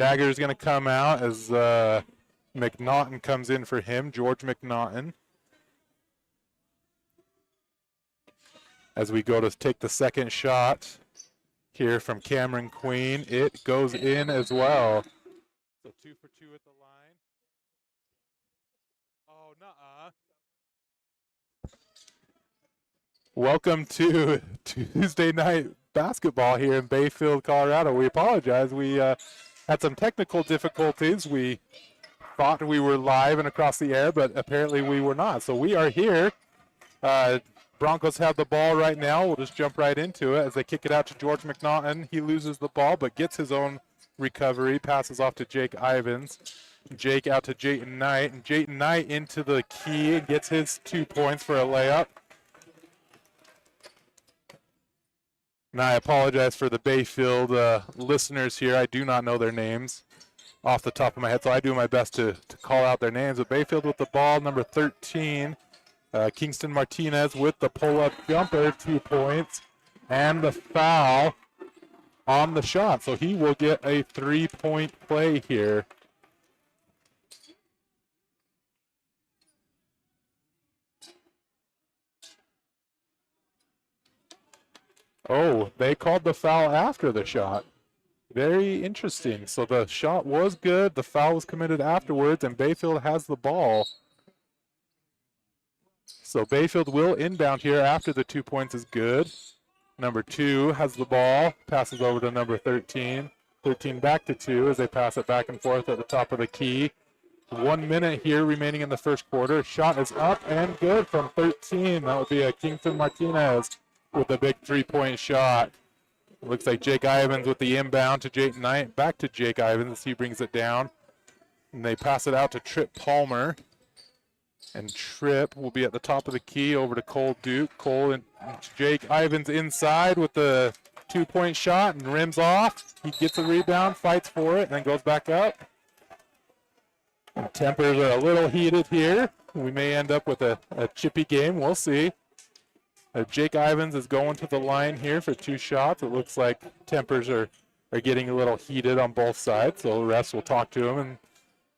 Dagger is going to come out as McNaughton comes in for him, George McNaughton. As we go to take the second shot here from Cameron Queen, it goes in as well. So 2 for 2 at the line. Oh, nuh-uh. Welcome to Tuesday night basketball here in Bayfield, Colorado. We apologize. We had some technical difficulties. We thought we were live and across the air, but apparently we were not. So we are here. Broncos have the ball right now. We'll just jump right into it as they kick it out to George McNaughton. He loses the ball, but gets his own recovery, passes off to Jake Ivins. Jake out to Jayton Knight, and Jayton Knight into the key and gets his 2 points for a layup. And I apologize for the Bayfield listeners here. I do not know their names off the top of my head, so I do my best to call out their names. But Bayfield with the ball, number 13. Kingston Martinez with the pull-up jumper, 2 points, and the foul on the shot. So he will get a 3-point play here. Oh, they called the foul after the shot. Very interesting. So the shot was good, the foul was committed afterwards, and Bayfield has the ball. So Bayfield will inbound here after the 2 points is good. Number 2 has the ball, passes over to number 13. 13 back to 2 as they pass it back and forth at the top of the key. 1 minute here remaining in the first quarter. Shot is up and good from 13. That will be a Kingston Martinez with a big 3-point shot. It looks like Jake Ivins with the inbound to Jayton Knight. Back to Jake Ivins as he brings it down. And they pass it out to Tripp Palmer. And Tripp will be at the top of the key over to Cole Duke. Cole and Jake Ivins inside with the 2-point shot and rims off. He gets a rebound, fights for it, and then goes back up. And tempers are a little heated here. We may end up with a chippy game. We'll see. Jake Ivins is going to the line here for 2 shots. It looks like tempers are getting a little heated on both sides. So the refs will talk to him and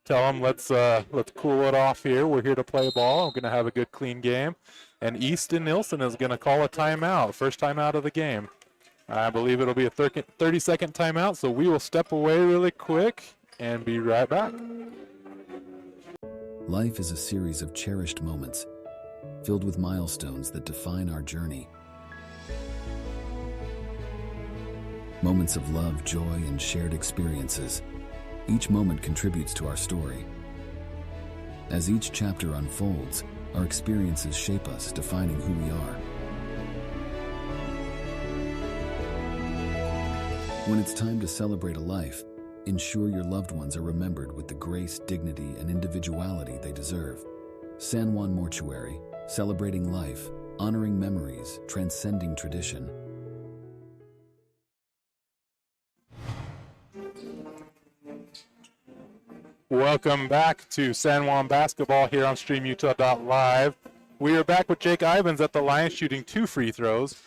tell him, let's cool it off here. We're here to play ball. We're going to have a good, clean game. And Easton Nilsson is going to call a timeout, first timeout of the game. I believe it'll be a 30-second timeout, so we will step away really quick and be right back. Life is a series of cherished moments, filled with milestones that define our journey. Moments of love, joy, and shared experiences. Each moment contributes to our story. As each chapter unfolds, our experiences shape us, defining who we are. When it's time to celebrate a life, ensure your loved ones are remembered with the grace, dignity, and individuality they deserve. San Juan Mortuary, celebrating life, honoring memories, transcending tradition. Welcome back to San Juan basketball here on StreamUtah.Live. We are back with Jake Ivins at the line shooting 2 free throws.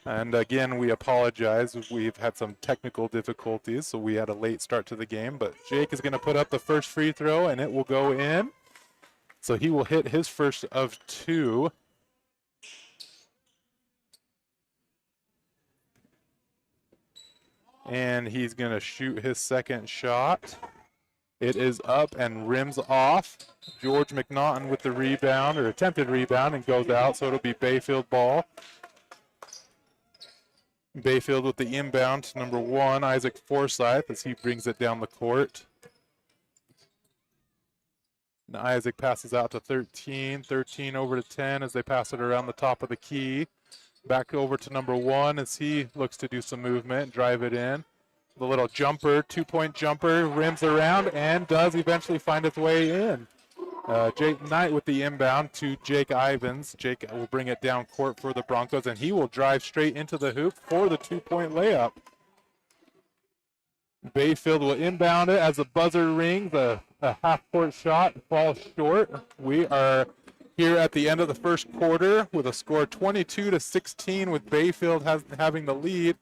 And again, we apologize. We've had some technical difficulties, so we had a late start to the game. But Jake is going to put up the first free throw, and it will go in. So he will hit his first of 2. And he's going to shoot his second shot. It is up and rims off. George McNaughton with the rebound, or attempted rebound, and goes out, so it'll be Bayfield ball. Bayfield with the inbound to number 1, Isaac Forsyth, as he brings it down the court. And Isaac passes out to 13. 13 over to 10 as they pass it around the top of the key. Back over to number 1 as he looks to do some movement, drive it in. The little jumper, 2-point jumper, rims around and does eventually find its way in. Jake Knight with the inbound to Jake Ivins. Jake will bring it down court for the Broncos, and he will drive straight into the hoop for the 2-point layup. Bayfield will inbound it as the buzzer rings. A half-court shot falls short. We are here at the end of the first quarter with a score 22-16 with Bayfield having the lead.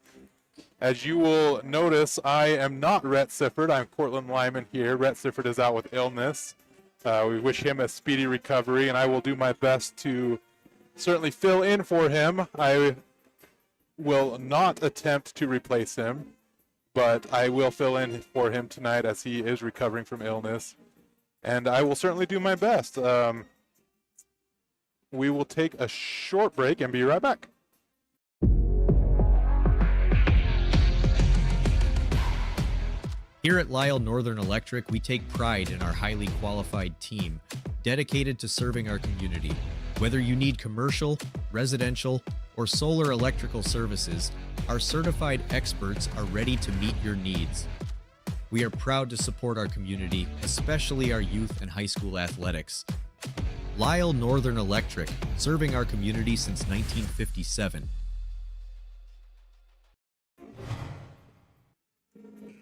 As you will notice, I am not Rhett Sifford. I'm Cortland Lyman here. Rhett Sifford is out with illness. We wish him a speedy recovery, and I will do my best to certainly fill in for him. I will not attempt to replace him, but I will fill in for him tonight as he is recovering from illness. And I will certainly do my best. We will take a short break and be right back. Here at Lisle Northern Electric, we take pride in our highly qualified team, dedicated to serving our community. Whether you need commercial, residential, or solar electrical services, our certified experts are ready to meet your needs. We are proud to support our community, especially our youth and high school athletics. Lisle Northern Electric, serving our community since 1957.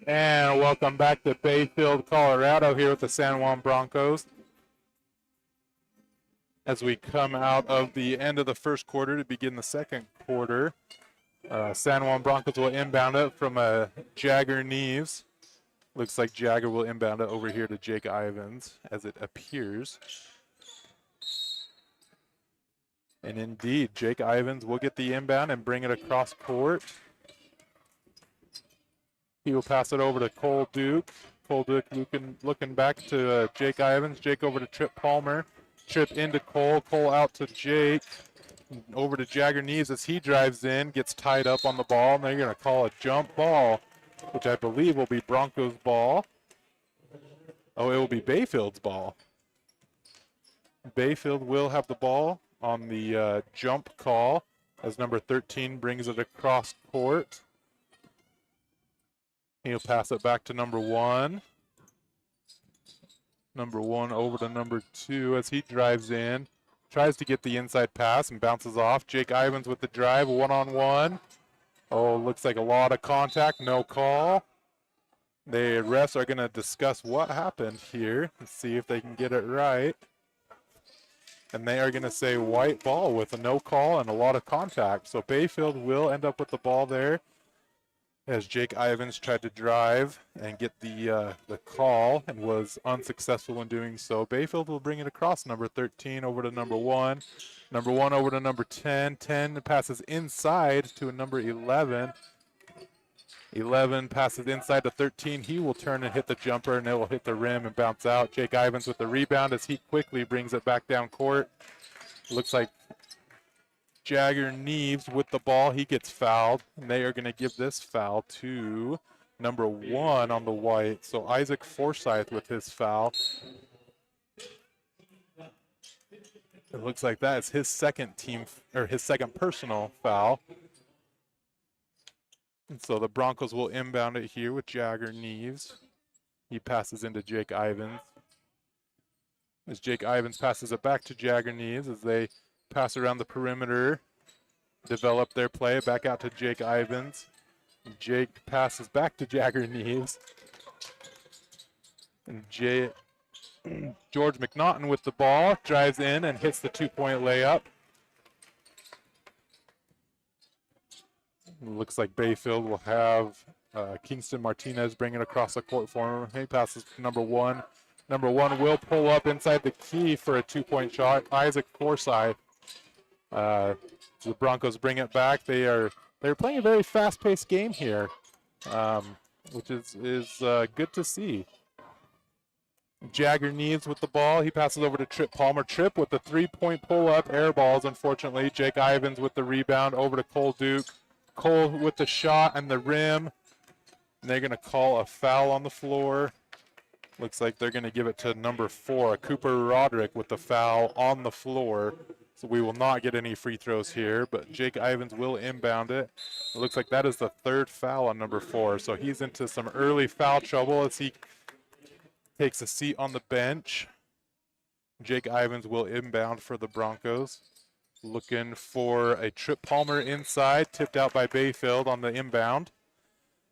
And welcome back to Bayfield, Colorado, here with the San Juan Broncos. As we come out of the end of the first quarter to begin the second quarter, San Juan Broncos will inbound it from Jagger Neves. Looks like Jagger will inbound it over here to Jake Ivins, as it appears. And indeed, Jake Ivins will get the inbound and bring it across court. He will pass it over to Cole Duke. Cole Duke looking back to Jake Ivins. Jake over to Trip Palmer. Trip into Cole. Cole out to Jake. Over to Jagger Neves as he drives in. Gets tied up on the ball. And they're going to call a jump ball, which I believe will be Broncos' ball. Oh, it will be Bayfield's ball. Bayfield will have the ball on the jump call as number 13 brings it across court. He'll pass it back to number 1. Number 1 over to number 2 as he drives in. Tries to get the inside pass and bounces off. Jake Ivins with the drive, one-on-one. Oh, looks like a lot of contact, no call. The refs are going to discuss what happened here and see if they can get it right. And they are going to say white ball with a no call and a lot of contact. So Bayfield will end up with the ball there, as Jake Ivins tried to drive and get the call and was unsuccessful in doing so. Bayfield will bring it across number 13 over to number 1. Number 1 over to number 10. 10 passes inside to a number 11. 11 passes inside to 13. He will turn and hit the jumper, and it will hit the rim and bounce out. Jake Ivins with the rebound as he quickly brings it back down court. Looks like Jagger Neves with the ball. He gets fouled, and they are going to give this foul to number 1 on the white. So Isaac Forsyth with his foul. It looks like that is his second personal foul. And so the Broncos will inbound it here with Jagger Neves. He passes into Jake Ivins. As Jake Ivins passes it back to Jagger Neves as they pass around the perimeter, develop their play, back out to Jake Ivins. Jake passes back to Jagger Neves. And George McNaughton with the ball, drives in and hits the 2-point layup. Looks like Bayfield will have Kingston Martinez bring it across the court for him. He passes to number 1. Number 1 will pull up inside the key for a 2-point shot. Isaac Forsyth. The Broncos bring it back. They're playing a very fast-paced game here, which is good to see. Jagger Neves with the ball. He passes over to Trip Palmer. Trip with the 3-point pull-up. Air balls, unfortunately. Jake Ivins with the rebound over to Cole Duke. Cole with the shot and the rim. And they're going to call a foul on the floor. Looks like they're going to give it to number 4, Cooper Roderick, with the foul on the floor. So we will not get any free throws here, but Jake Ivins will inbound it. It looks like that is the 3rd foul on number 4. So he's into some early foul trouble as he takes a seat on the bench. Jake Ivins will inbound for the Broncos. Looking for a Trip Palmer inside, tipped out by Bayfield on the inbound.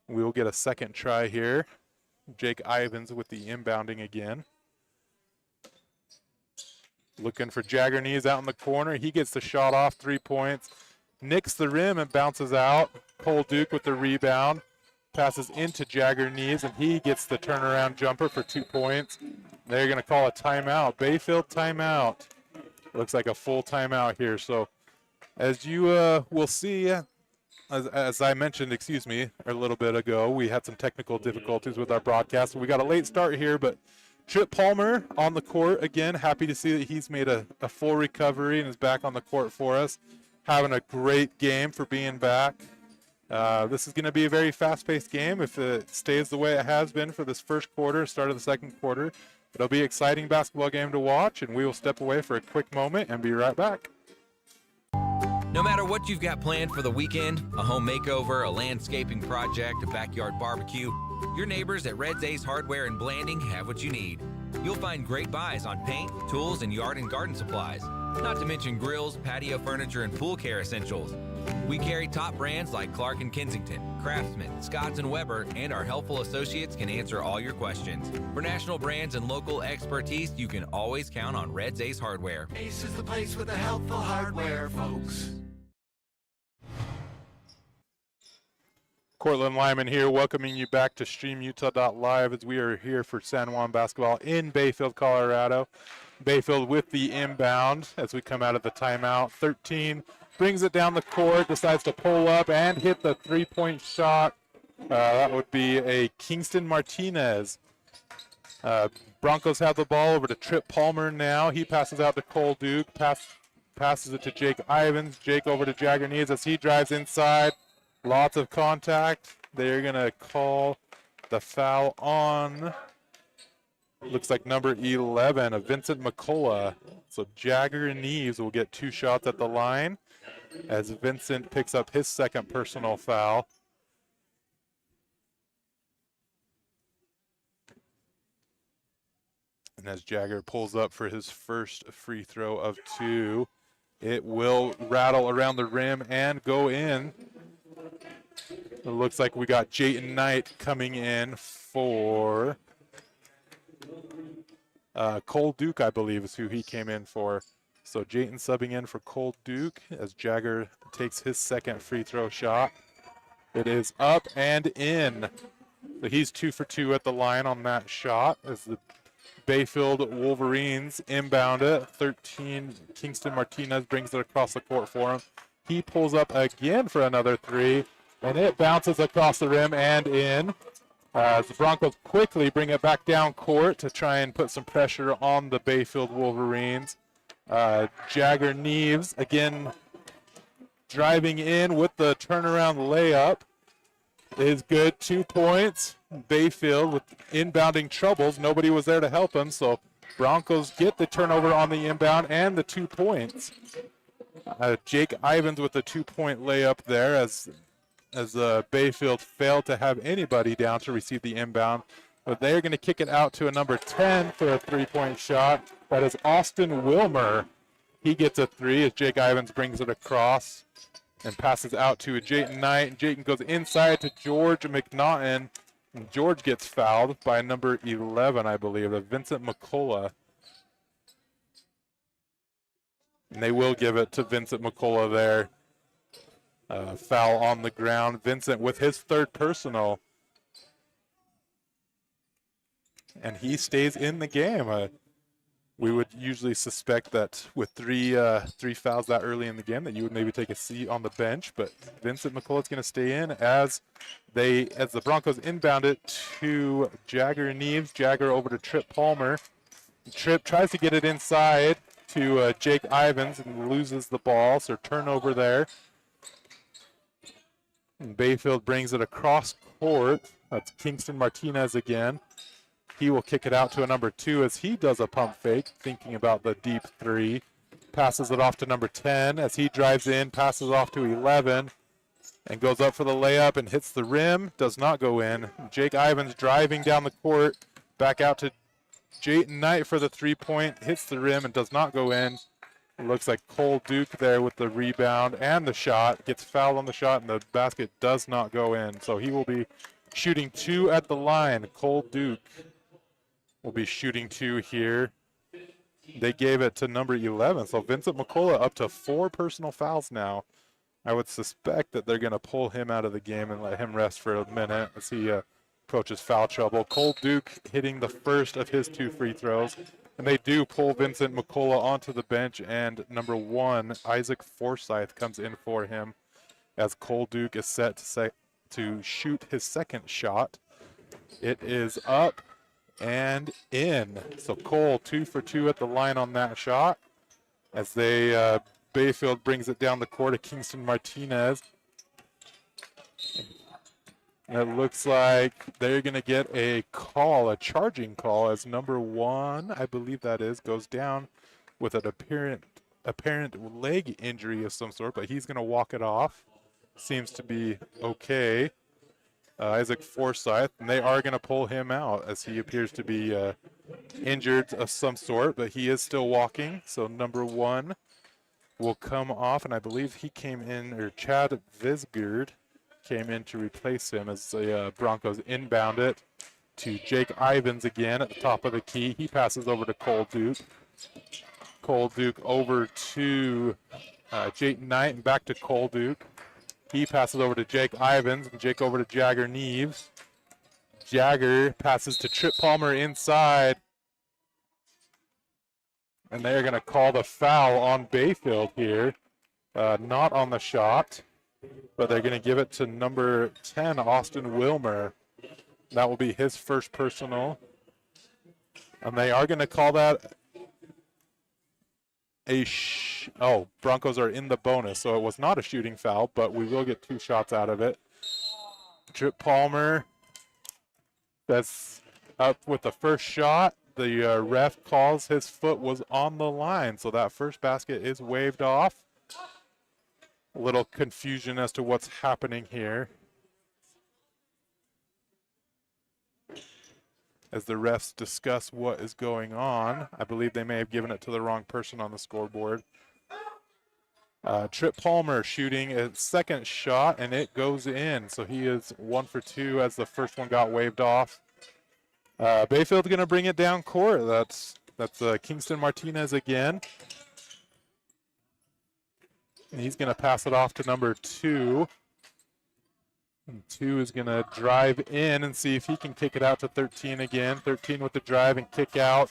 We will get a second try here. Jake Ivins with the inbounding again. Looking for Jagger Neves out in the corner. He gets the shot off, 3 points. Nicks the rim and bounces out. Cole Duke with the rebound. Passes into Jagger Neves, and he gets the turnaround jumper for 2 points. They're going to call a timeout. Bayfield timeout. Looks like a full timeout here. So as you will see, as I mentioned, a little bit ago, we had some technical difficulties with our broadcast. We got a late start here, but Trip Palmer on the court again. Happy to see that he's made a full recovery and is back on the court for us. Having a great game for being back. This is going to be a very fast-paced game if it stays the way it has been for this first quarter, start of the second quarter. It'll be an exciting basketball game to watch, and we will step away for a quick moment and be right back. No matter what you've got planned for the weekend, a home makeover, a landscaping project, a backyard barbecue, your neighbors at Red's Ace Hardware in Blanding have what you need. You'll find great buys on paint, tools, and yard and garden supplies. Not to mention grills, patio furniture, and pool care essentials. We carry top brands like Clark & Kensington, Craftsman, Scotts & Weber, and our helpful associates can answer all your questions. For national brands and local expertise, you can always count on Red's Ace Hardware. Ace is the place with the helpful hardware, folks. Cortland Lyman here, welcoming you back to StreamUtah.Live as we are here for San Juan basketball in Bayfield, Colorado. Bayfield with the inbound as we come out of the timeout. 13 brings it down the court, decides to pull up and hit the three-point shot. That would be a Kingston Martinez. Broncos have the ball over to Trip Palmer now. He passes out to Cole Duke, passes it to Jake Ivins. Jake over to Jagger Neves as he drives inside. Lots of contact. They're going to call the foul on, looks like number 11, of Vincent McCullough. So Jagger and Neves will get 2 shots at the line as Vincent picks up his second personal foul. And as Jagger pulls up for his first free throw of 2, it will rattle around the rim and go in. It looks like we got Jayton Knight coming in for Cole Duke, I believe is who he came in for. So Jayton subbing in for Cole Duke as Jagger takes his second free throw shot. It is up and in. So he's 2 for 2 at the line on that shot as the Bayfield Wolverines inbound it. 13, Kingston Martinez brings it across the court for him. He pulls up again for another 3, and it bounces across the rim and in. As the Broncos quickly bring it back down court to try and put some pressure on the Bayfield Wolverines. Jagger Neves again driving in with the turnaround layup is good. 2 points. Bayfield with inbounding troubles. Nobody was there to help him, so Broncos get the turnover on the inbound and the 2 points. Jake Ivins with the 2-point layup there as Bayfield failed to have anybody down to receive the inbound. But they're going to kick it out to a number 10 for a 3-point shot. That is Austin Wilmer. He gets a 3 as Jake Ivins brings it across and passes out to Jayton Knight. And Jayton goes inside to George McNaughton. And George gets fouled by number 11, I believe, Vincent McCullough. And they will give it to Vincent McCullough there. Foul on the ground. Vincent with his 3rd personal. And he stays in the game. We would usually suspect that with three fouls that early in the game that you would maybe take a seat on the bench, but Vincent McCullough's going to stay in as the Broncos inbound it to Jagger Neves. Jagger over to Trip Palmer. Trip tries to get it inside to Jake Ivins and loses the ball, so turnover there. And Bayfield brings it across court. That's Kingston Martinez again. He will kick it out to a number 2 as he does a pump fake, thinking about the deep 3. Passes it off to number 10 as he drives in, passes off to 11, and goes up for the layup and hits the rim. Does not go in. Jake Ivins driving down the court, back out to Jayton Knight for the 3-point, hits the rim and does not go in. It looks like Cole Duke there with the rebound and the shot. Gets fouled on the shot and the basket does not go in. So he will be shooting 2 at the line. Cole Duke will be shooting 2 here. They gave it to number 11. So Vincent McCullough up to 4 personal fouls now I would suspect that they're going to pull him out of the game and let him rest for a minute as he approaches foul trouble. Cole Duke hitting the first of his 2 free throws. And they do pull Vincent McCullough onto the bench, and number 1, Isaac Forsyth, comes in for him as Cole Duke is set to shoot his second shot. It is up and in. So Cole 2 for 2 at the line on that shot as they Bayfield brings it down the court to Kingston Martinez. And it looks like they're going to get a call, a charging call, as number 1, I believe that is, goes down with an apparent leg injury of some sort, but he's going to walk it off. Seems to be okay. Isaac Forsyth, and they are going to pull him out as he appears to be injured of some sort, but he is still walking. So number 1 will come off, and I believe he came in, or Chad Visgard came in to replace him as the Broncos inbound it to Jake Ivins again at the top of the key. He passes over to Cole Duke. Cole Duke over to Jayton Knight and back to Cole Duke. He passes over to Jake Ivins and Jake over to Jagger Neves. Jagger passes to Trip Palmer inside. And they're going to call the foul on Bayfield here. Not on the shot, but they're going to give it to number 10, Austin Wilmer. That will be his first personal. And they are going to call that Broncos are in the bonus, so it was not a shooting foul, but we will get 2 shots out of it. Trip Palmer, that's up with the first shot. The ref calls his foot was on the line, so that first basket is waved off. A little confusion as to what's happening here, as the refs discuss what is going on. I believe they may have given it to the wrong person on the scoreboard. Trip Palmer shooting a second shot, and it goes in. So he is 1 for 2 as the first one got waved off. Bayfield's going to bring it down court. That's Kingston Martinez again. And he's going to pass it off to number 2. And 2 is going to drive in and see if he can kick it out to 13 again. 13 with the drive and kick out.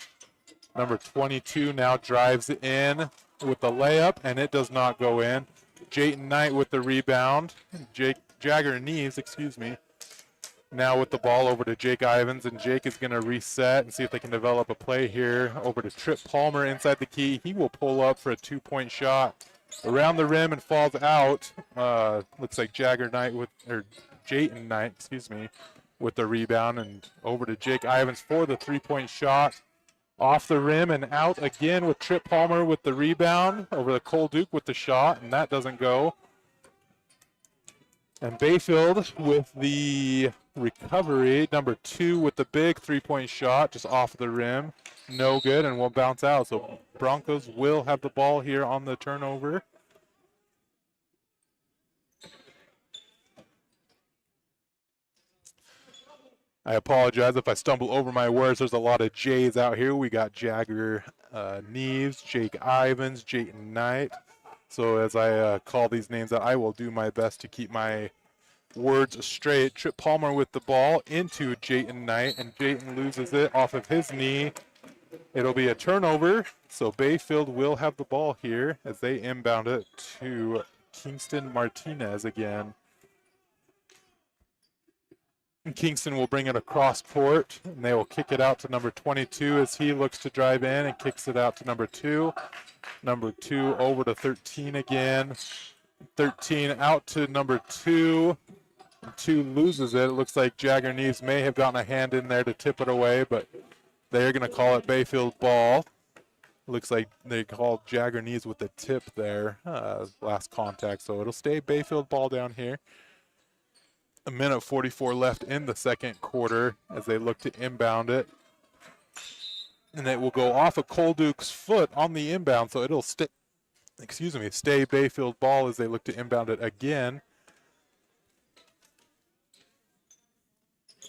Number 22 now drives in with the layup, and it does not go in. Jayton Knight with the rebound. Jagger Neves, now with the ball over to Jake Ivins, and Jake is going to reset and see if they can develop a play here. Over to Trip Palmer inside the key. He will pull up for a 2-point shot around the rim and falls out. Looks like Jayton Knight, with the rebound, and over to Jake Ivins for the 3-point shot. Off the rim and out again with Trip Palmer with the rebound over to Cole Duke with the shot, and that doesn't go. And Bayfield with the recovery, number 2 with the big 3-point shot just off the rim. No good, and will bounce out. So Broncos will have the ball here on the turnover. I apologize if I stumble over my words. There's a lot of J's out here. We got Jagger Neves, Jake Ivins, Jayton Knight. So as I call these names out, I will do my best to keep my words straight. Trip Palmer with the ball into Jayton Knight, and Jayton loses it off of his knee. It'll be a turnover, so Bayfield will have the ball here as they inbound it to Kingston Martinez again. And Kingston will bring it across court, and they will kick it out to number 22 as he looks to drive in and kicks it out to number 2. Number 2 over to 13 again. 13 out to number 2. 2 loses it. It looks like Jagger Neves may have gotten a hand in there to tip it away, but they're going to call it Bayfield ball. Looks like they called Jagger Neves with the tip there, last contact. So it'll stay Bayfield ball down here. 1:44 left in the second quarter as they look to inbound it. And it will go off of Cole Duke's foot on the inbound, so it'll stay Bayfield ball as they look to inbound it again.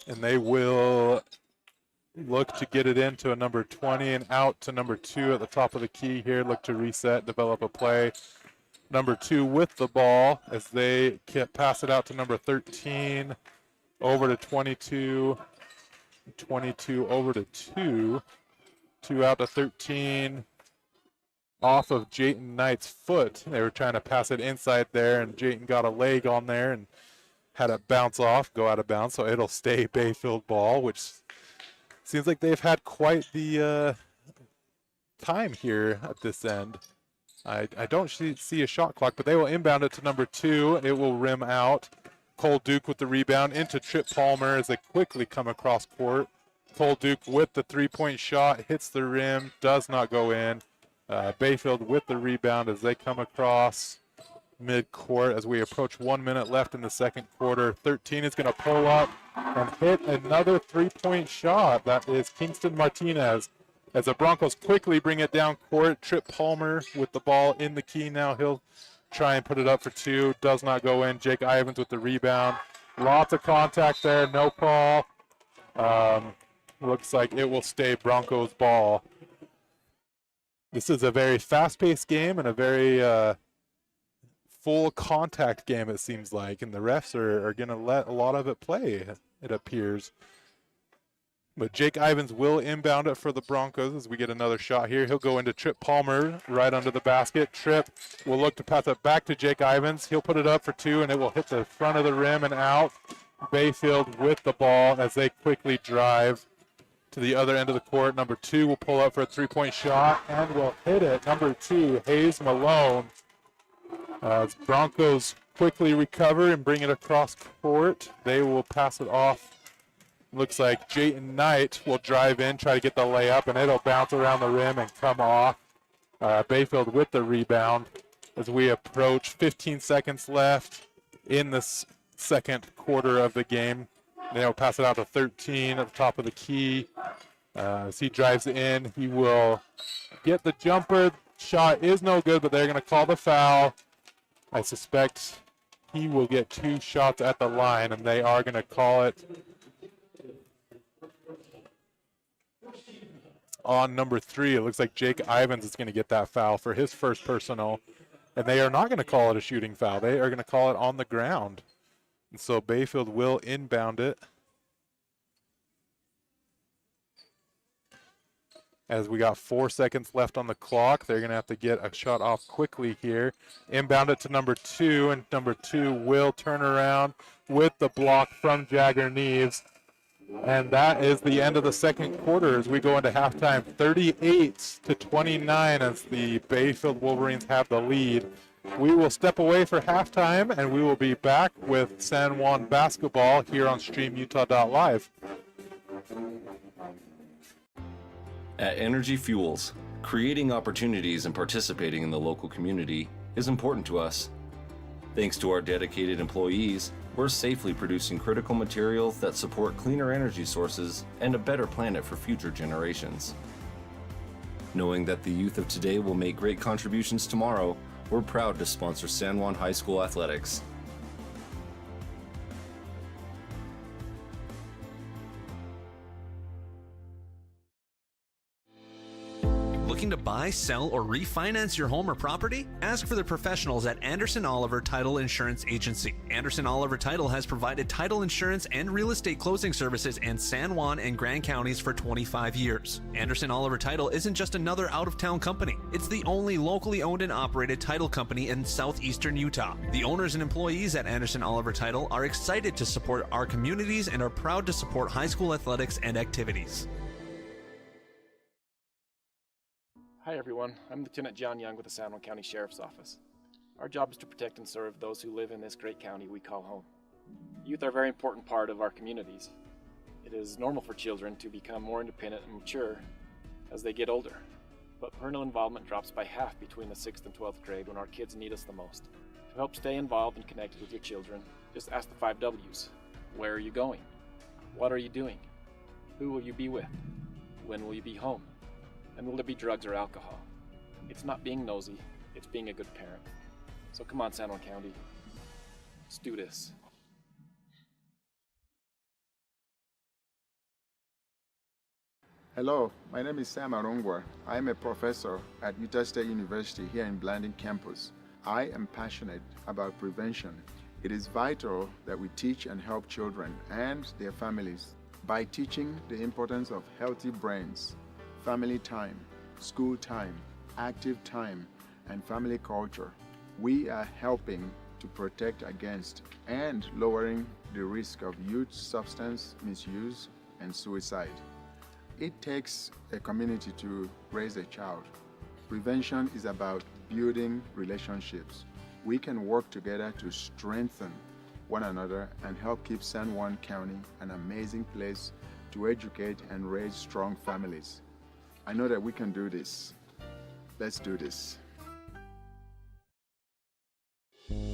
And they will look to get it into a number 20 and out to number 2 at the top of the key here. Look to reset, develop a play. Number 2 with the ball as they pass it out to number 13, over to 22, 22 over to 2, 2 out to 13, off of Jayton Knight's foot. They were trying to pass it inside there, and Jayton got a leg on there and had it bounce off, go out of bounds, so it'll stay Bayfield ball, which seems like they've had quite the time here at this end. I don't see a shot clock, but they will inbound it to number 2. It will rim out. Cole Duke with the rebound into Trip Palmer as they quickly come across court. Cole Duke with the three-point shot, hits the rim, does not go in. Bayfield with the rebound as they come across mid-court as we approach 1 minute left in the second quarter. 13 is going to pull up and hit another three-point shot. That is Kingston Martinez. As the Broncos quickly bring it down court, Trip Palmer with the ball in the key now. He'll try and put it up for 2. Does not go in. Jake Ivins with the rebound. Lots of contact there. No call. Looks like it will stay Broncos ball. This is a very fast-paced game and a very full contact game, it seems like. And the refs are going to let a lot of it play, it appears. But Jake Ivins will inbound it for the Broncos as we get another shot here. He'll go into Trip Palmer right under the basket. Trip will look to pass it back to Jake Ivins. He'll put it up for 2, and it will hit the front of the rim and out. Bayfield with the ball as they quickly drive to the other end of the court. Number 2 will pull up for a three-point shot and will hit it. Number 2, Hayes Malone. As Broncos quickly recover and bring it across court, they will pass it off. Looks like Jayton Knight will drive in, try to get the layup, and it'll bounce around the rim and come off. Bayfield with the rebound as we approach 15 seconds left in this second quarter of the game. They'll pass it out to 13 at the top of the key. As he drives in, he will get the jumper. Shot is no good, but they're going to call the foul. I suspect he will get 2 shots at the line, and they are going to call it on number 3. It looks like Jake Ivins is going to get that foul for his first personal, and they are not going to call it a shooting foul. They are going to call it on the ground. And so Bayfield will inbound it. As we got 4 seconds left on the clock, they're going to have to get a shot off quickly here. Inbound it to number 2, and number 2 will turn around with the block from Jagger Neves. And that is the end of the second quarter as we go into halftime. 38-29 as the Bayfield Wolverines have the lead. We will step away for halftime, and we will be back with San Juan basketball here on StreamUtah.Live. At Energy Fuels, creating opportunities and participating in the local community is important to us. Thanks to our dedicated employees, we're safely producing critical materials that support cleaner energy sources and a better planet for future generations. Knowing that the youth of today will make great contributions tomorrow, we're proud to sponsor San Juan High School athletics. Looking to buy, sell, or refinance your home or property? Ask for the professionals at Anderson Oliver Title Insurance Agency. Anderson Oliver Title has provided title insurance and real estate closing services in San Juan and Grand Counties for 25 years. Anderson Oliver Title isn't just another out-of-town company. It's the only locally owned and operated title company in southeastern Utah. The owners and employees at Anderson Oliver Title are excited to support our communities and are proud to support high school athletics and activities. Hi everyone, I'm Lieutenant John Young with the San Juan County Sheriff's Office. Our job is to protect and serve those who live in this great county we call home. Youth are a very important part of our communities. It is normal for children to become more independent and mature as they get older, but parental involvement drops by half between the 6th and 12th grade when our kids need us the most. To help stay involved and connected with your children, just ask the 5 W's. Where are you going? What are you doing? Who will you be with? When will you be home? And will there be drugs or alcohol? It's not being nosy, it's being a good parent. So come on, San Juan County, let's do this. Hello, my name is Sam Arongwa. I am a professor at Utah State University here in Blanding campus. I am passionate about prevention. It is vital that we teach and help children and their families by teaching the importance of healthy brains, family time, school time, active time, and family culture. We are helping to protect against and lowering the risk of youth substance misuse and suicide. It takes a community to raise a child. Prevention is about building relationships. We can work together to strengthen one another and help keep San Juan County an amazing place to educate and raise strong families. I know that we can do this. Let's do this.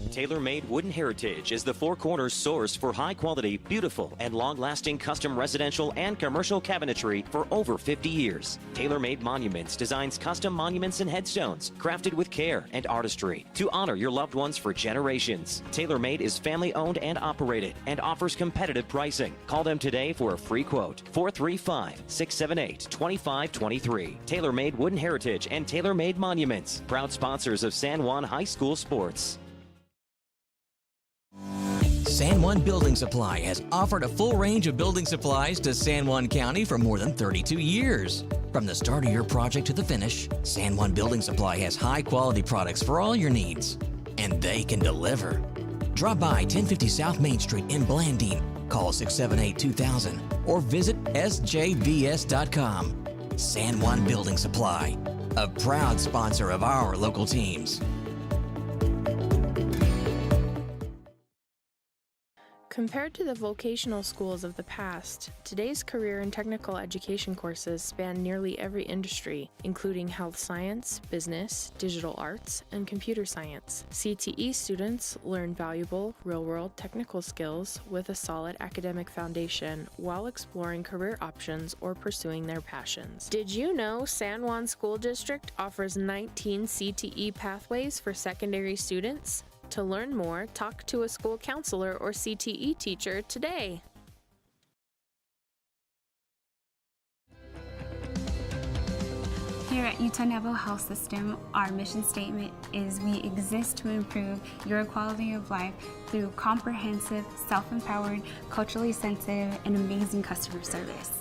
TaylorMade Wooden Heritage is the Four Corners source for high-quality, beautiful, and long-lasting custom residential and commercial cabinetry for over 50 years. TaylorMade Monuments designs custom monuments and headstones crafted with care and artistry to honor your loved ones for generations. TaylorMade is family-owned and operated and offers competitive pricing. Call them today for a free quote. 435-678-2523. TaylorMade Wooden Heritage and TaylorMade Monuments, proud sponsors of San Juan High School sports. San Juan Building Supply has offered a full range of building supplies to San Juan County for more than 32 years. From the start of your project to the finish, San Juan Building Supply has high-quality products for all your needs, and they can deliver. Drop by 1050 South Main Street in Blanding, call 678-2000, or visit sjbs.com. San Juan Building Supply, a proud sponsor of our local teams. Compared to the vocational schools of the past, today's career and technical education courses span nearly every industry, including health science, business, digital arts, and computer science. CTE students learn valuable, real-world technical skills with a solid academic foundation while exploring career options or pursuing their passions. Did you know San Juan School District offers 19 CTE pathways for secondary students? To learn more, talk to a school counselor or CTE teacher today. Here at Utah Naval Health System, our mission statement is we exist to improve your quality of life through comprehensive, self-empowered, culturally sensitive, and amazing customer service.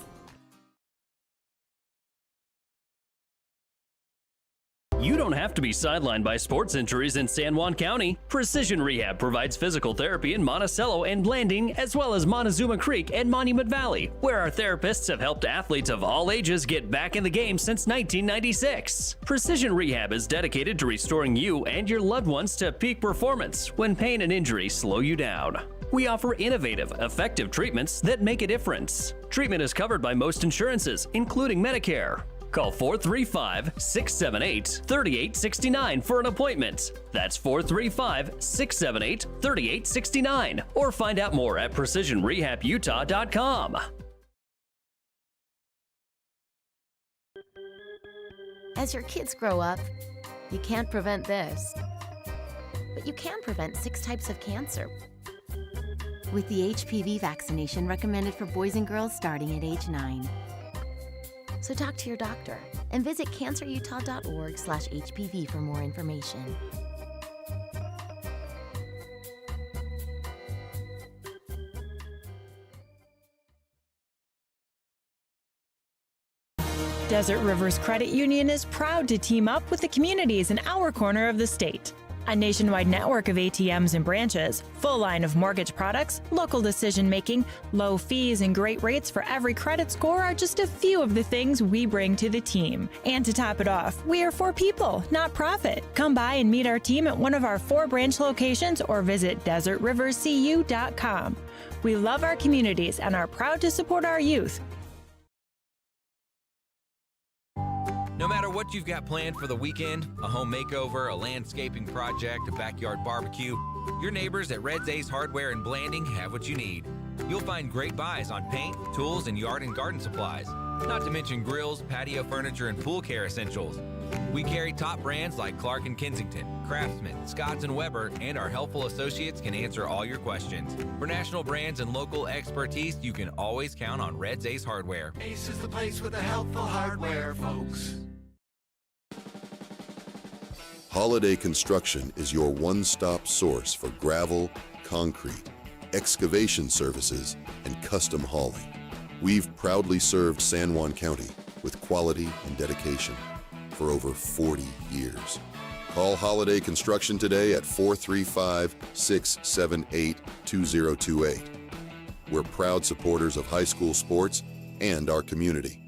You don't have to be sidelined by sports injuries in San Juan County. Precision Rehab provides physical therapy in Monticello and Blanding, as well as Montezuma Creek and Monument Valley, where our therapists have helped athletes of all ages get back in the game since 1996. Precision Rehab is dedicated to restoring you and your loved ones to peak performance when pain and injury slow you down. We offer innovative, effective treatments that make a difference. Treatment is covered by most insurances, including Medicare. Call 435-678-3869 for an appointment. That's 435-678-3869. Or find out more at PrecisionRehabUtah.com. As your kids grow up, you can't prevent this, but you can prevent 6 types of cancer. With the HPV vaccination recommended for boys and girls starting at age 9. So talk to your doctor and visit cancerutah.org/HPV for more information. Desert Rivers Credit Union is proud to team up with the communities in our corner of the state. A nationwide network of ATMs and branches, full line of mortgage products, local decision-making, low fees, and great rates for every credit score are just a few of the things we bring to the team. And to top it off, we are for people, not profit. Come by and meet our team at one of our 4 branch locations or visit desertriverscu.com. We love our communities and are proud to support our youth. No matter what you've got planned for the weekend, a home makeover, a landscaping project, a backyard barbecue, your neighbors at Red's Ace Hardware in Blanding have what you need. You'll find great buys on paint, tools, and yard and garden supplies, not to mention grills, patio furniture, and pool care essentials. We carry top brands like Clark & Kensington, Craftsman, Scotts & Weber, and our helpful associates can answer all your questions. For national brands and local expertise, you can always count on Red's Ace Hardware. Ace is the place with the helpful hardware, folks. Holiday Construction is your one-stop source for gravel, concrete, excavation services, and custom hauling. We've proudly served San Juan County with quality and dedication for over 40 years. Call Holiday Construction today at 435-678-2028. We're proud supporters of high school sports and our community.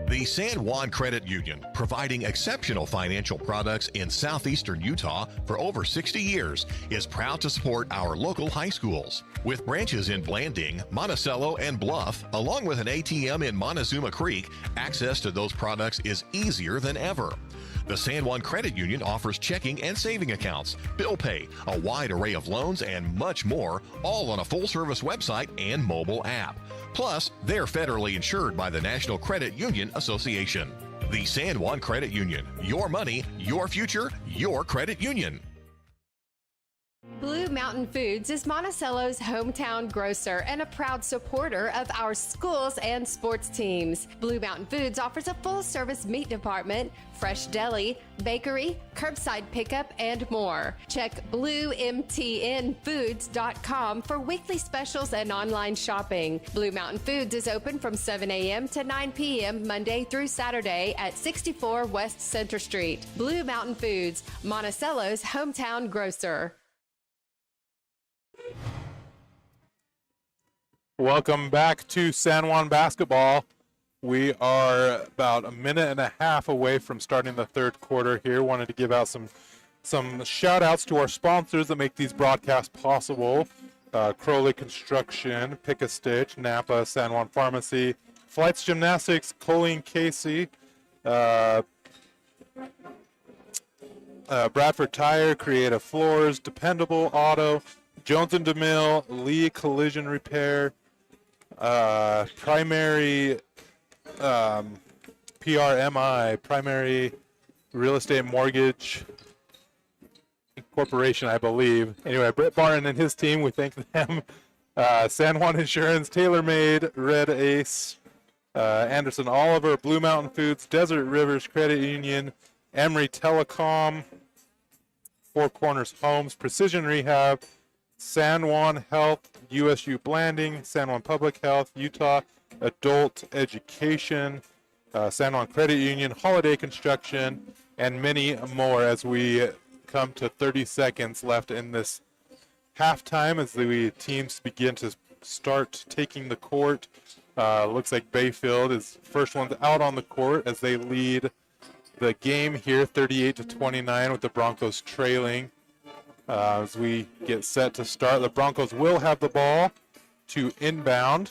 The San Juan Credit Union, providing exceptional financial products in southeastern Utah for over 60 years, is proud to support our local high schools. With branches in Blanding, Monticello, and Bluff, along with an ATM in Montezuma Creek, access to those products is easier than ever. The San Juan Credit Union offers checking and saving accounts, bill pay, a wide array of loans, and much more, all on a full-service website and mobile app. Plus, they're federally insured by the National Credit Union Association. The San Juan Credit Union. Your money, your future, your credit union. Blue Mountain Foods is Monticello's hometown grocer and a proud supporter of our schools and sports teams. Blue Mountain Foods offers a full-service meat department, fresh deli, bakery, curbside pickup, and more. Check bluemtnfoods.com for weekly specials and online shopping. Blue Mountain Foods is open from 7 a.m. to 9 p.m. Monday through Saturday at 64 West Center Street. Blue Mountain Foods, Monticello's hometown grocer. Welcome back to San Juan basketball. We are about a minute and a half away from starting the third quarter here. Wanted to give out some shout outs to our sponsors that make these broadcasts possible. Crowley Construction, Pick a Stitch, Napa, San Juan Pharmacy, Flights Gymnastics, Colleen Casey, Bradford Tire, Creative Floors, Dependable Auto, Jones and DeMille, Lee Collision Repair, Primary PRMI, Primary Real Estate Mortgage Corporation, I believe. Anyway, Brett Barton and his team, we thank them. San Juan Insurance, TaylorMade, Red Ace, Anderson Oliver, Blue Mountain Foods, Desert Rivers Credit Union, Emory Telecom, Four Corners Homes, Precision Rehab, San Juan Health, USU Blanding, San Juan Public Health, Utah Adult Education, San Juan Credit Union, Holiday Construction, and many more as we come to 30 seconds left in this halftime as the teams begin to start taking the court. Looks like Bayfield is first ones out on the court as they lead the game here 38-29 with the Broncos trailing. As we get set to start, the Broncos will have the ball to inbound.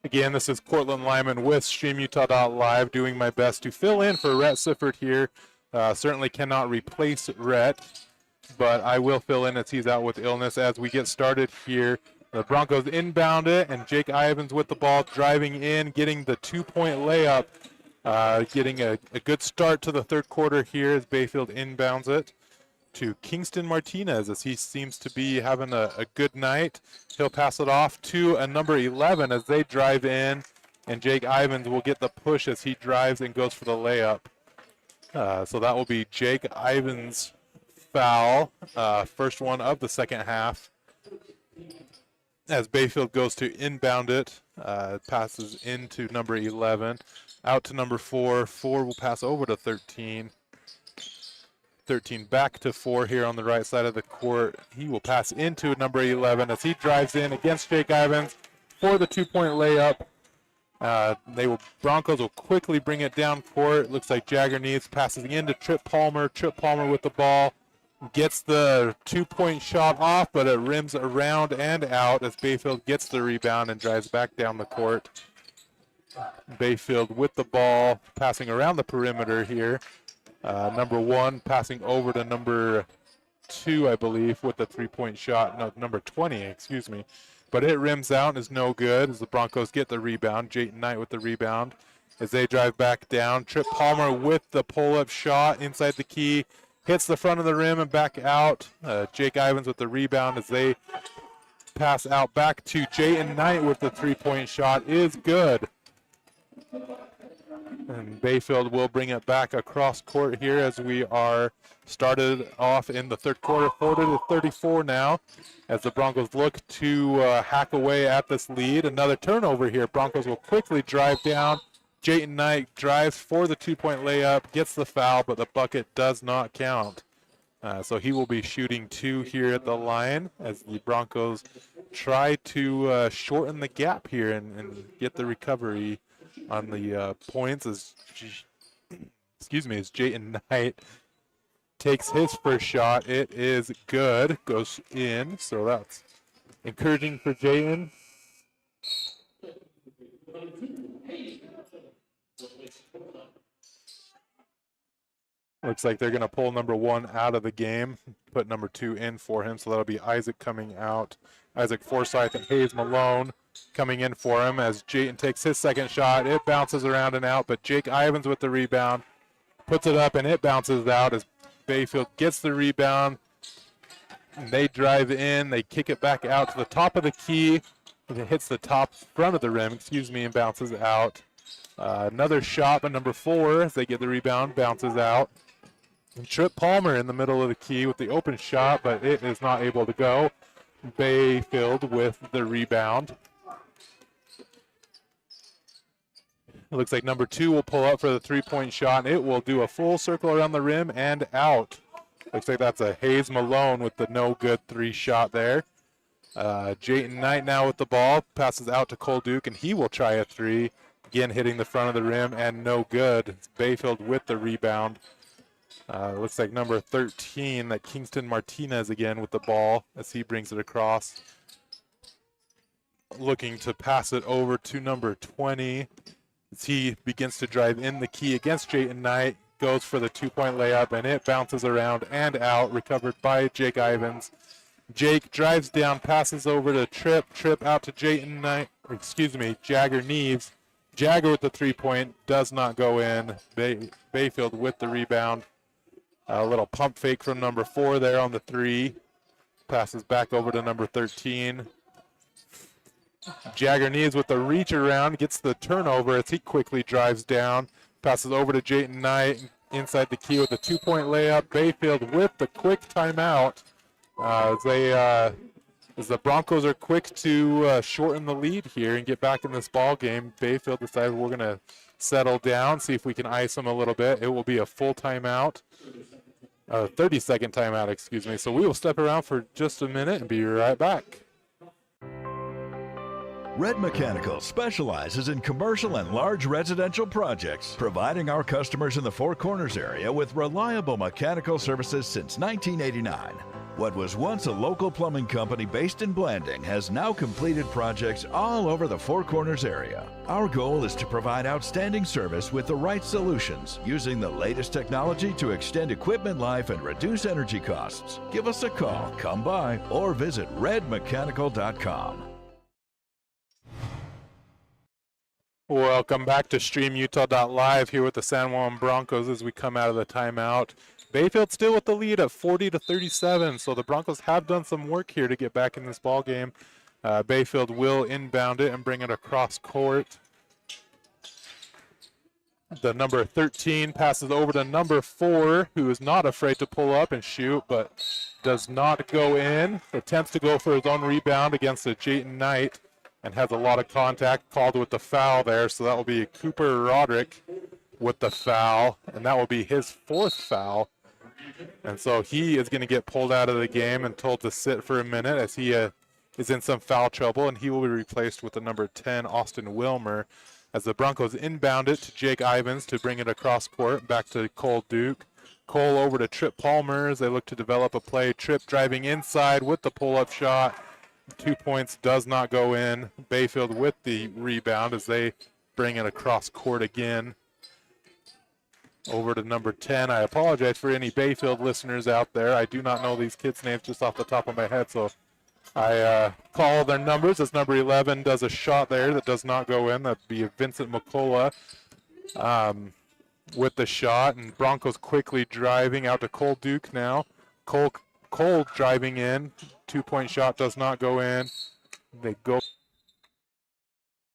Again, this is Cortland Lyman with StreamUtah.Live, doing my best to fill in for Rhett Sifford here. Certainly cannot replace Rhett, but I will fill in as he's out with illness. As we get started here, the Broncos inbound it, and Jake Ivins with the ball, driving in, getting the two-point layup. Getting a good start to the third quarter here as Bayfield inbounds it to Kingston Martinez as he seems to be having a good night. He'll pass it off to a number 11 as they drive in, and Jake Ivins will get the push as he drives and goes for the layup. So that will be Jake Ivins' foul, first one of the second half. As Bayfield goes to inbound it, passes into number 11. Out to number 4. 4 will pass over to 13. 13 back to 4 here on the right side of the court. He will pass into number 11 as he drives in against Jake Ivins for the two-point layup. Broncos will quickly bring it down court. Looks like Jagger Needs passes into Trip Palmer. Trip Palmer with the ball. Gets the two-point shot off, but it rims around and out as Bayfield gets the rebound and drives back down the court. Bayfield with the ball, passing around the perimeter here. Number 1 passing over to number 2, I believe, with the three-point shot. No, number 20, excuse me. But it rims out and is no good as the Broncos get the rebound. Jayton Knight with the rebound as they drive back down. Trip Palmer with the pull-up shot inside the key. Hits the front of the rim and back out. Jake Ivins with the rebound as they pass out back to Jayton Knight with the three-point shot is good. And Bayfield will bring it back across court here as we are started off in the third quarter, 40-34 now, as the Broncos look to hack away at this lead. Another turnover here. Broncos will quickly drive down. Jayton Knight drives for the two-point layup, gets the foul, but the bucket does not count. So he will be shooting 2 here at the line as the Broncos try to shorten the gap here and get the recovery on the points as Jayton Knight takes his first shot. It is good, goes in, so that's encouraging for Jayton. Looks like they're going to pull number 1 out of the game, put number 2 in for him, so that'll be Isaac coming out. Isaac Forsyth and Hayes Malone coming in for him as Jayton takes his second shot. It bounces around and out, but Jake Ivins with the rebound, puts it up, and it bounces out as Bayfield gets the rebound. And they drive in, they kick it back out to the top of the key. It hits the top front of the rim, and bounces out. Another shot by number 4 as they get the rebound, bounces out. And Trip Palmer in the middle of the key with the open shot, but it is not able to go. Bayfield with the rebound. It looks like number 2 will pull up for the three-point shot. It will do a full circle around the rim and out. Looks like that's a Hayes Malone with the no-good 3 shot there. Jayton Knight now with the ball, passes out to Cole Duke, and he will try a 3. Again, hitting the front of the rim and no good. It's Bayfield with the rebound. Looks like number 13, that Kingston Martinez again with the ball as he brings it across. Looking to pass it over to number 20 as he begins to drive in the key against Jayton Knight. Goes for the two-point layup, and it bounces around and out, recovered by Jake Ivins. Jake drives down, passes over to Trip out to Jayton Knight, Jagger Neves. Jagger with the three-point, does not go in. Bayfield with the rebound. A little pump fake from number 4 there on the 3. Passes back over to number 13. Jagger Neves with the reach around, gets the turnover as he quickly drives down. Passes over to Jayton Knight inside the key with a two-point layup. Bayfield with the quick timeout. As the Broncos are quick to shorten the lead here and get back in this ball game, Bayfield decided we're going to settle down, see if we can ice them a little bit. It will be a full timeout, 30-second timeout, So we will step around for just a minute and be right back. Red Mechanical specializes in commercial and large residential projects, providing our customers in the Four Corners area with reliable mechanical services since 1989. What was once a local plumbing company based in Blanding has now completed projects all over the Four Corners area. Our goal is to provide outstanding service with the right solutions, using the latest technology to extend equipment life and reduce energy costs. Give us a call, come by, or visit redmechanical.com. Welcome back to StreamUtah.Live here with the San Juan Broncos as we come out of the timeout. Bayfield still with the lead at 40-37, so the Broncos have done some work here to get back in this ball game. Bayfield will inbound it and bring it across court. The number 13 passes over to number 4, who is not afraid to pull up and shoot, but does not go in. Attempts to go for his own rebound against a Jayton Knight and has a lot of contact, called with the foul there, so that will be Cooper Roderick with the foul, and that will be his 4th foul. And so he is going to get pulled out of the game and told to sit for a minute as he is in some foul trouble, and he will be replaced with the number 10, Austin Wilmer, as the Broncos inbound it to Jake Ivins to bring it across court, back to Cole Duke. Cole over to Trip Palmer as they look to develop a play. Trip driving inside with the pull-up shot. 2 points, does not go in. Bayfield with the rebound as they bring it across court again. Over to number 10. I apologize for any Bayfield listeners out there. I do not know these kids' names just off the top of my head, so I call their numbers as number 11 does a shot there that does not go in. That'd be Vincent McCullough with the shot, and Broncos quickly driving out to Cole Duke now. Cole Cole driving in. 2-point shot does not go in. They go.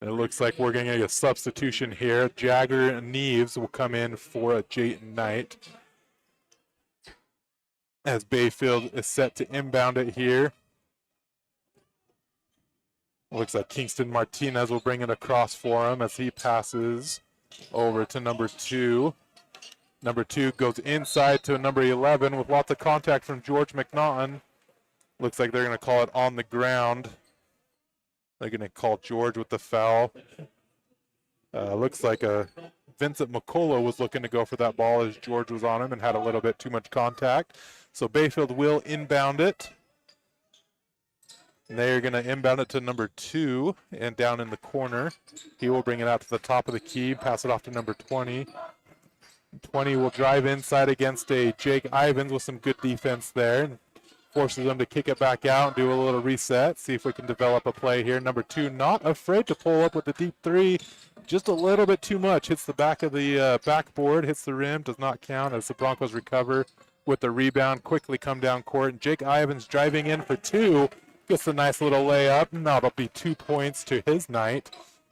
It looks like we're going to get a substitution here. Jagger and Neves will come in for a Jayton Knight, as Bayfield is set to inbound it here. Looks like Kingston Martinez will bring it across for him as he passes over to number 2. Number 2 goes inside to number 11 with lots of contact from George McNaughton. Looks like they're going to call it on the ground. They're going to call George with the foul. Looks like Vincent McCullough was looking to go for that ball as George was on him and had a little bit too much contact. So Bayfield will inbound it. And they're going to inbound it to number 2 and down in the corner. He will bring it out to the top of the key, pass it off to number 20. 20 will drive inside against a Jake Ivins with some good defense there. And forces them to kick it back out and do a little reset. See if we can develop a play here. Number 2 not afraid to pull up with the deep 3. Just a little bit too much. Hits the back of the backboard, hits the rim, does not count as the Broncos recover with the rebound. Quickly come down court. And Jake Ivins driving in for 2. Gets a nice little layup. Now it'll be 2 points to his night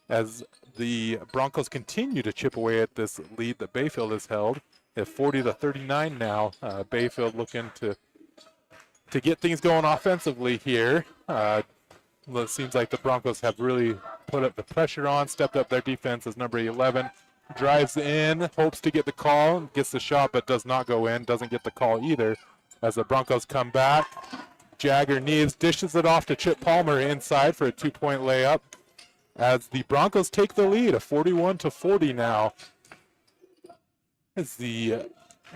as the Broncos continue to chip away at this lead that Bayfield has held. At 40-39 now. Bayfield looking to get things going offensively here. It seems like the Broncos have really put up the pressure on, stepped up their defense as number 11 drives in, hopes to get the call, gets the shot but does not go in, doesn't get the call either as the Broncos come back. Jagger Neves dishes it off to Chip Palmer inside for a 2-point layup as the Broncos take the lead, a 41-40 now. As the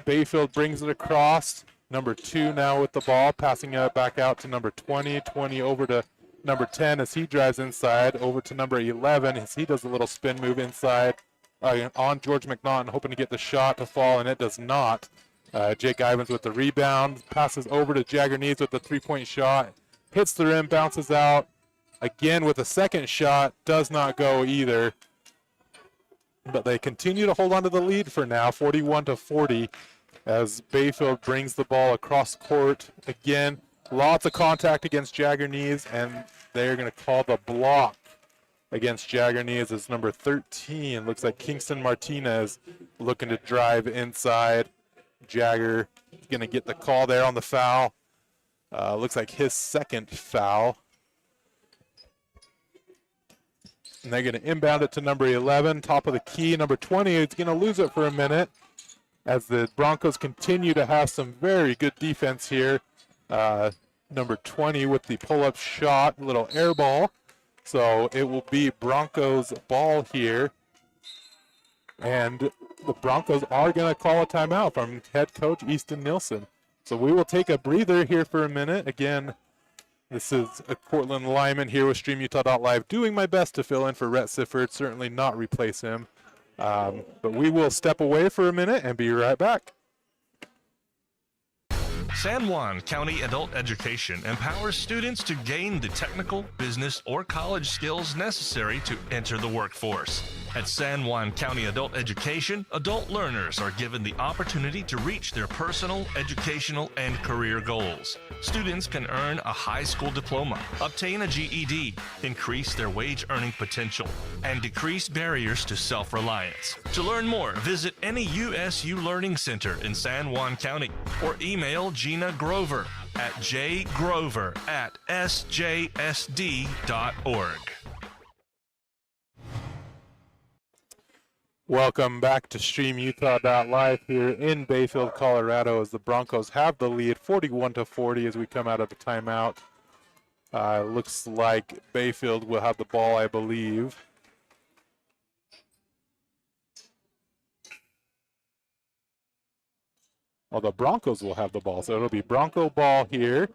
Bayfield brings it across. Number 2 now with the ball, passing it back out to number 20. 20 over to number 10 as he drives inside. Over to number 11 as he does a little spin move inside on George McNaughton, hoping to get the shot to fall, and it does not. Jake Ivins with the rebound. Passes over to Jagger Neves with the 3-point shot. Hits the rim, bounces out. Again with a second shot. Does not go either. But they continue to hold on to the lead for now, 41-40. As Bayfield brings the ball across court. Again, lots of contact against Jagger Neves, and they're going to call the block against Jagger Neves as number 13. Looks like Kingston Martinez looking to drive inside. Jagger going to get the call there on the foul. Looks like his second foul. And they're going to inbound it to number 11, top of the key. Number 20 is going to lose it for a minute, as the Broncos continue to have some very good defense here. Number 20 with the pull-up shot, little air ball. So it will be Broncos ball here. And the Broncos are going to call a timeout from head coach Easton Nilsson. So we will take a breather here for a minute. Again, this is a Cortland Lyman here with StreamUtah.Live, doing my best to fill in for Rhett Sifford, certainly not replace him. But we will step away for a minute and be right back. San Juan County Adult Education empowers students to gain the technical, business, or college skills necessary to enter the workforce. At San Juan County Adult Education, adult learners are given the opportunity to reach their personal, educational, and career goals. Students can earn a high school diploma, obtain a GED, increase their wage earning potential, and decrease barriers to self-reliance. To learn more, visit any USU Learning Center in San Juan County or email Gina Grover at jgrover@sjsd.org. Welcome back to StreamUtah.Live here in Bayfield, Colorado, as the Broncos have the lead 41-40 as we come out of the timeout. Looks like Bayfield will have the ball, I believe. Well, the Broncos will have the ball, so it'll be Bronco ball here.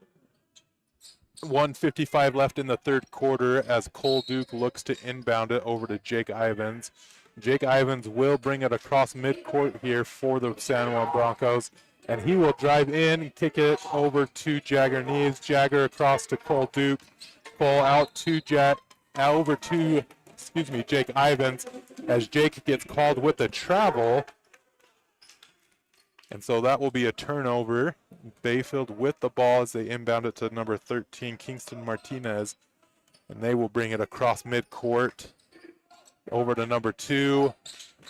1:55 left in the third quarter as Cole Duke looks to inbound it over to Jake Ivins. Jake Ivins will bring it across midcourt here for the San Juan Broncos, and he will drive in and kick it over to Jagger Neves. Jagger across to Cole Duke. Cole out to Jake Ivins as Jake gets called with the travel. And so that will be a turnover. Bayfield with the ball as they inbound it to number 13, Kingston Martinez. And they will bring it across midcourt over to number 2.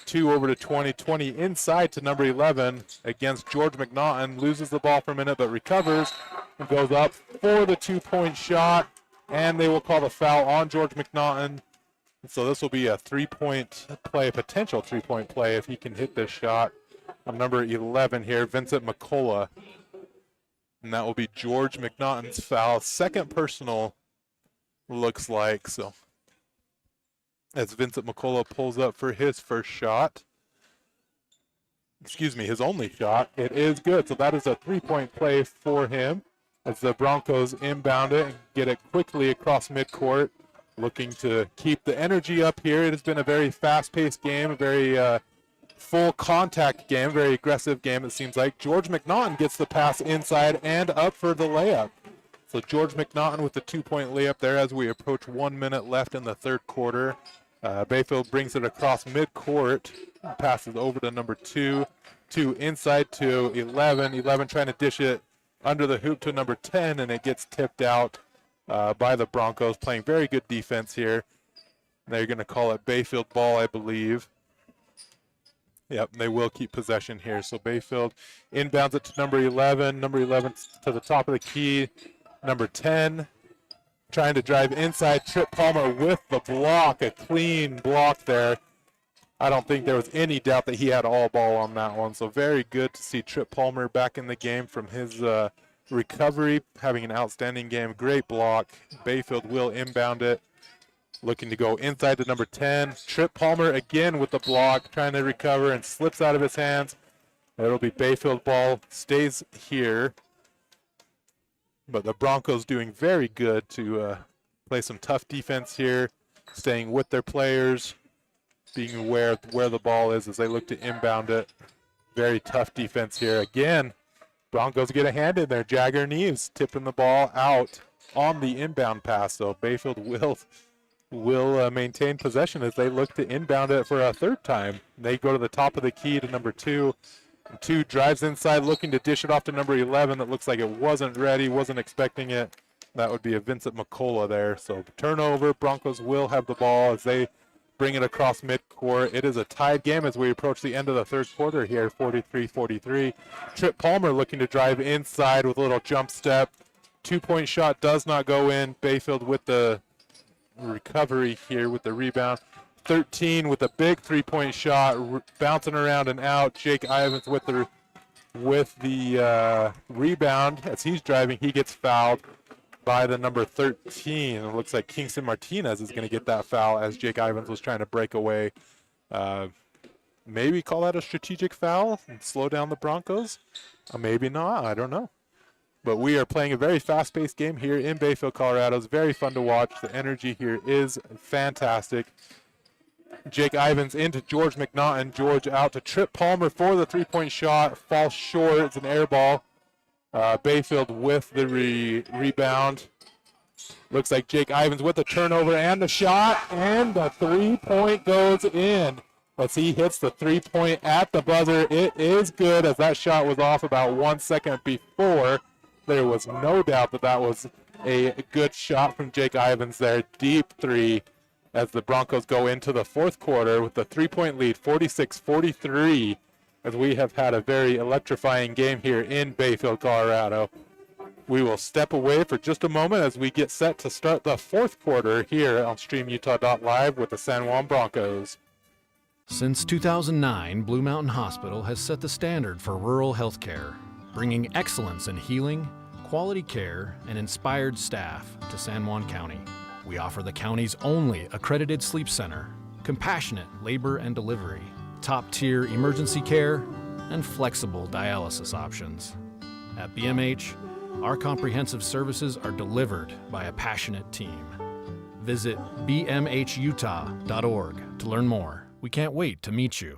2 over to 20. 20 inside to number 11 against George McNaughton. Loses the ball for a minute but recovers and goes up for the 2-point shot. And they will call the foul on George McNaughton. So this will be a 3-point play, potential 3-point play if he can hit this shot. On number 11 here, Vincent McCullough. And that will be George McNaughton's foul. Second personal, looks like. So as Vincent McCullough pulls up for his first shot. Excuse me, his only shot. It is good. So that is a 3-point play for him as the Broncos inbound it and get it quickly across midcourt. Looking to keep the energy up here. It has been a very fast-paced game, a very full contact game, very aggressive game it seems like. George McNaughton gets the pass inside and up for the layup. So George McNaughton with the 2-point layup there as we approach 1 minute left in the third quarter. Bayfield brings it across midcourt, passes over to number 2. 2 inside to 11. 11 trying to dish it under the hoop to number 10, and it gets tipped out by the Broncos, playing very good defense here. They're going to call it Bayfield ball, I believe. Yep, they will keep possession here. So Bayfield inbounds it to number 11. Number 11 to the top of the key. Number 10 trying to drive inside. Trip Palmer with the block, a clean block there. I don't think there was any doubt that he had all ball on that one. So very good to see Trip Palmer back in the game from his recovery, having an outstanding game. Great block. Bayfield will inbound it. Looking to go inside to number 10. Trip Palmer again with the block, trying to recover and slips out of his hands. It'll be Bayfield ball, stays here. But the Broncos doing very good to play some tough defense here, staying with their players, being aware of where the ball is as they look to inbound it. Very tough defense here. Again, Broncos get a hand in there. Jagger Neves tipping the ball out on the inbound pass. So Bayfield will maintain possession as they look to inbound it for a third time. They go to the top of the key to number 2. 2 drives inside, looking to dish it off to number 11. That looks like it wasn't ready, wasn't expecting it. That would be a Vincent McCullough there. So turnover, Broncos will have the ball as they bring it across midcourt. It is a tied game as we approach the end of the third quarter here, 43-43. Trip Palmer looking to drive inside with a little jump step. 2-point shot does not go in. Bayfield with the recovery here with the rebound. 13 with a big 3-point shot, bouncing around and out. Jake Ivins with the rebound as he's driving. He gets fouled by the number 13. It looks like Kingston Martinez is going to get that foul as Jake Ivins was trying to break away. Maybe call that a strategic foul and slow down the Broncos. Maybe not. I don't know. But we are playing a very fast-paced game here in Bayfield, Colorado. It's very fun to watch. The energy here is fantastic. Jake Ivins into George McNaughton. George out to Trip Palmer for the 3-point shot. Falls short. It's an air ball. Bayfield with the rebound. Looks like Jake Ivins with the turnover and the shot. And the 3-point goes in. As he hits the 3-point at the buzzer. It is good as that shot was off about 1 second before. There was no doubt that that was a good shot from Jake Ivins there. Deep 3 as the Broncos go into the fourth quarter with the 3-point lead, 46-43, as we have had a very electrifying game here in Bayfield, Colorado. We will step away for just a moment as we get set to start the fourth quarter here on StreamUtah.Live with the San Juan Broncos. Since 2009, Blue Mountain Hospital has set the standard for rural healthcare, bringing excellence in healing, quality care, and inspired staff to San Juan County. We offer the county's only accredited sleep center, compassionate labor and delivery, top-tier emergency care, and flexible dialysis options. At BMH, our comprehensive services are delivered by a passionate team. Visit bmhutah.org to learn more. We can't wait to meet you.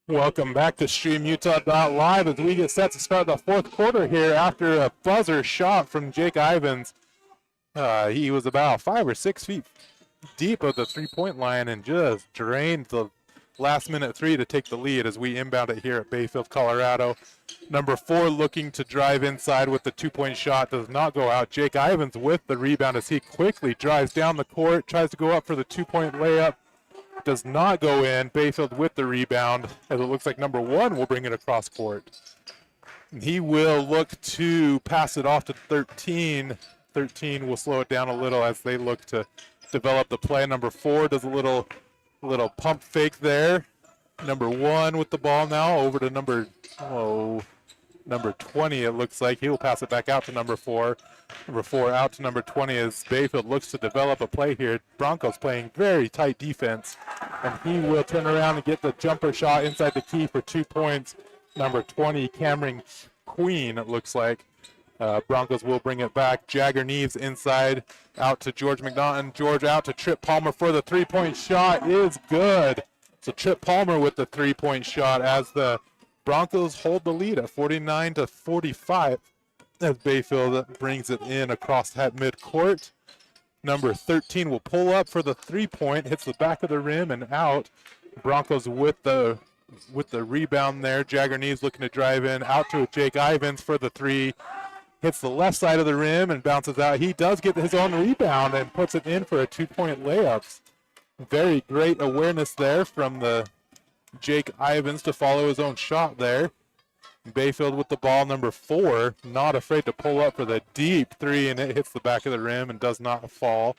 Welcome back to StreamUtah.Live as we get set to start the fourth quarter here after a buzzer shot from Jake Ivins. He was about 5 or 6 feet deep of the three-point line and just drained the last-minute three to take the lead as we inbound it here at Bayfield, Colorado. Number 4 looking to drive inside with the two-point shot, does not go out. Jake Ivins with the rebound as he quickly drives down the court, tries to go up for the two-point layup, does not go in. Bayfield with the rebound as it looks like number 1 will bring it across court. He will look to pass it off to 13. 13 will slow it down a little as they look to develop the play. Number 4 does a little pump fake there. Number 1 with the ball now over to number 20, it looks like. He will pass it back out to number 4. Number 4 out to number 20 as Bayfield looks to develop a play here. Broncos playing very tight defense, and he will turn around and get the jumper shot inside the key for 2 points. Number 20, Cameron Queen, it looks like. Broncos will bring it back. Jagger Neves inside, out to George McNaughton. George out to Trip Palmer for the three-point shot is good. So Trip Palmer with the three-point shot as the Broncos hold the lead at 49-45 as Bayfield brings it in across that midcourt. Number 13 will pull up for the three-point, hits the back of the rim and out. Broncos with the rebound there. Jagger Neves looking to drive in, out to Jake Ivins for the three. Hits the left side of the rim and bounces out. He does get his own rebound and puts it in for a two-point layup. Very great awareness there from the Jake Ivins to follow his own shot there. Bayfield with the ball, number 4, not afraid to pull up for the deep three, and it hits the back of the rim and does not fall.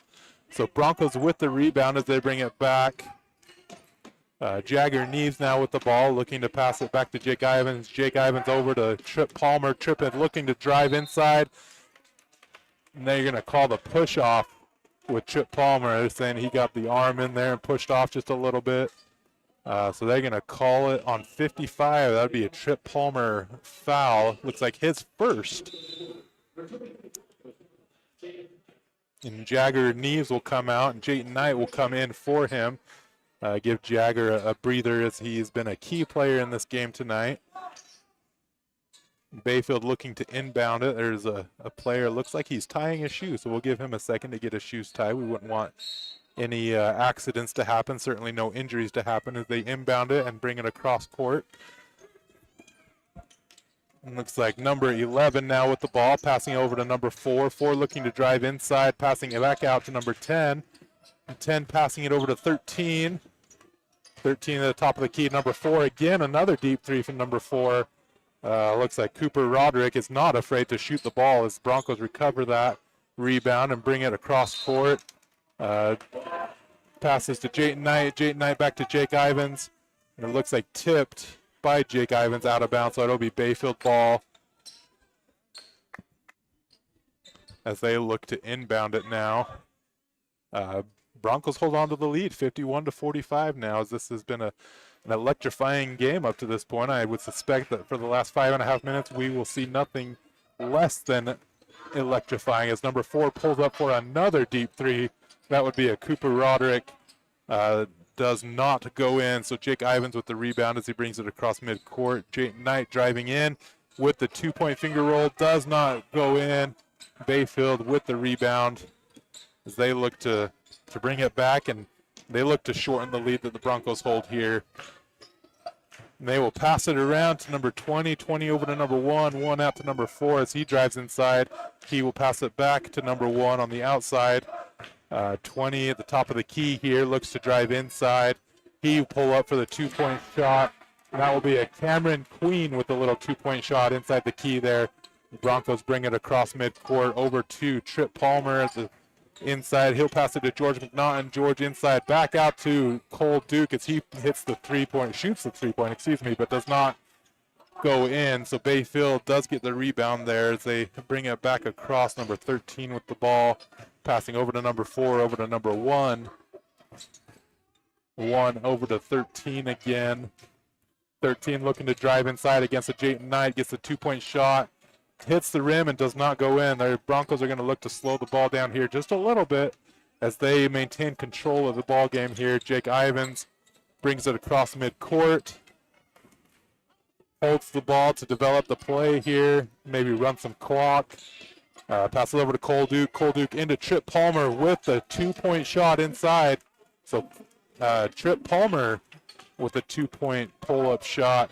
So Broncos with the rebound as they bring it back. Jagger Neves now with the ball, looking to pass it back to Jake Ivins. Jake Ivins over to Trip Palmer. Trip is looking to drive inside. And they're going to call the push off with Trip Palmer. They're saying he got the arm in there and pushed off just a little bit. So they're going to call it on 55. That would be a Trip Palmer foul. Looks like his first. And Jagger Neves will come out, and Jayton Knight will come in for him. Give Jagger a breather as he's been a key player in this game tonight. Bayfield looking to inbound it. There's a player, looks like he's tying his shoe, so we'll give him a second to get his shoes tied. We wouldn't want any accidents to happen, certainly no injuries to happen as they inbound it and bring it across court. And looks like number 11 now with the ball, passing over to number 4. 4 looking to drive inside, passing it back out to number 10. 10 passing it over to 13. 13 at the top of the key. Number 4 again, another deep three from number 4. Looks like Cooper Roderick is not afraid to shoot the ball as Broncos recover that rebound and bring it across court. Passes to Jayton Knight. Jayton Knight back to Jake Ivins. And it looks like tipped by Jake Ivins out of bounds, so it'll be Bayfield ball as they look to inbound it now. Broncos hold on to the lead, 51-45 now, as this has been an electrifying game up to this point. I would suspect that for the last 5.5 minutes, we will see nothing less than electrifying as number 4 pulls up for another deep three. That would be a Cooper Roderick. Does not go in, so Jake Ivins with the rebound as he brings it across midcourt. Jayton Knight driving in with the two-point finger roll. Does not go in. Bayfield with the rebound as they look to bring it back, and they look to shorten the lead that the Broncos hold here. And they will pass it around to number 20, 20 over to number 1, 1 out to number 4 as he drives inside. He will pass it back to number 1 on the outside. 20 at the top of the key here, looks to drive inside. He will pull up for the two-point shot. And that will be a Cameron Queen with a little two-point shot inside the key there. The Broncos bring it across midcourt over to Trip Palmer at the inside. He'll pass it to George McNaughton. George inside, back out to Cole Duke as he hits the three-point, shoots the three-point, but does not go in. So Bayfield does get the rebound there as they bring it back across. Number 13 with the ball, passing over to number 4, over to number 1. 1 over to 13 again. 13 looking to drive inside against a Jayton Knight, gets a two-point shot. Hits the rim and does not go in. The Broncos are going to look to slow the ball down here just a little bit as they maintain control of the ball game here. Jake Ivins brings it across midcourt. Holds the ball to develop the play here. Maybe run some clock. Passes over to Cole Duke. Cole Duke into Trip Palmer with the 2-point shot inside. So Trip Palmer with a 2-point pull-up shot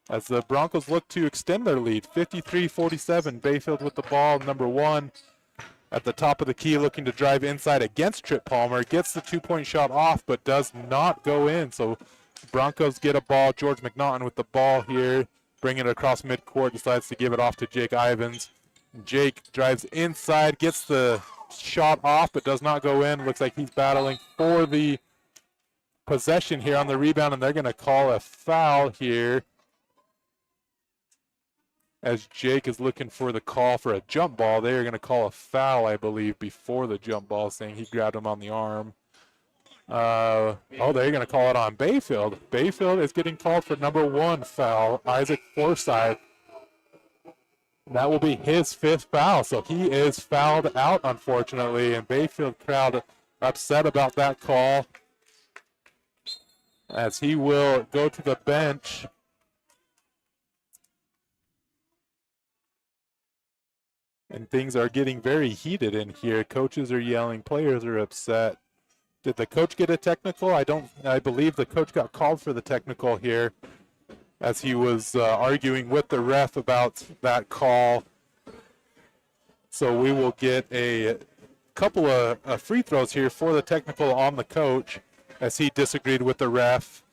as the Broncos look to extend their lead. 53-47. Bayfield with the ball, number 1. At the top of the key, looking to drive inside against Trip Palmer. Gets the 2-point shot off, but does not go in. So Broncos get a ball. George McNaughton with the ball here. Bringing it across midcourt. Decides to give it off to Jake Ivins. Jake drives inside. Gets the shot off, but does not go in. Looks like he's battling for the possession here on the rebound, and they're going to call a foul here, as Jake is looking for the call for a jump ball. They are going to call a foul, I believe, before the jump ball, saying he grabbed him on the arm. They're going to call it on Bayfield. Bayfield is getting called for number 1 foul, Isaac Forsyth. That will be his 5th foul, so he is fouled out, unfortunately, and Bayfield crowd upset about that call, as he will go to the bench. And things are getting very heated in here. Coaches are yelling, players are upset. Did the coach get a technical? I believe the coach got called for the technical here, as he was arguing with the ref about that call. So we will get a couple of free throws here for the technical on the coach, as he disagreed with the ref.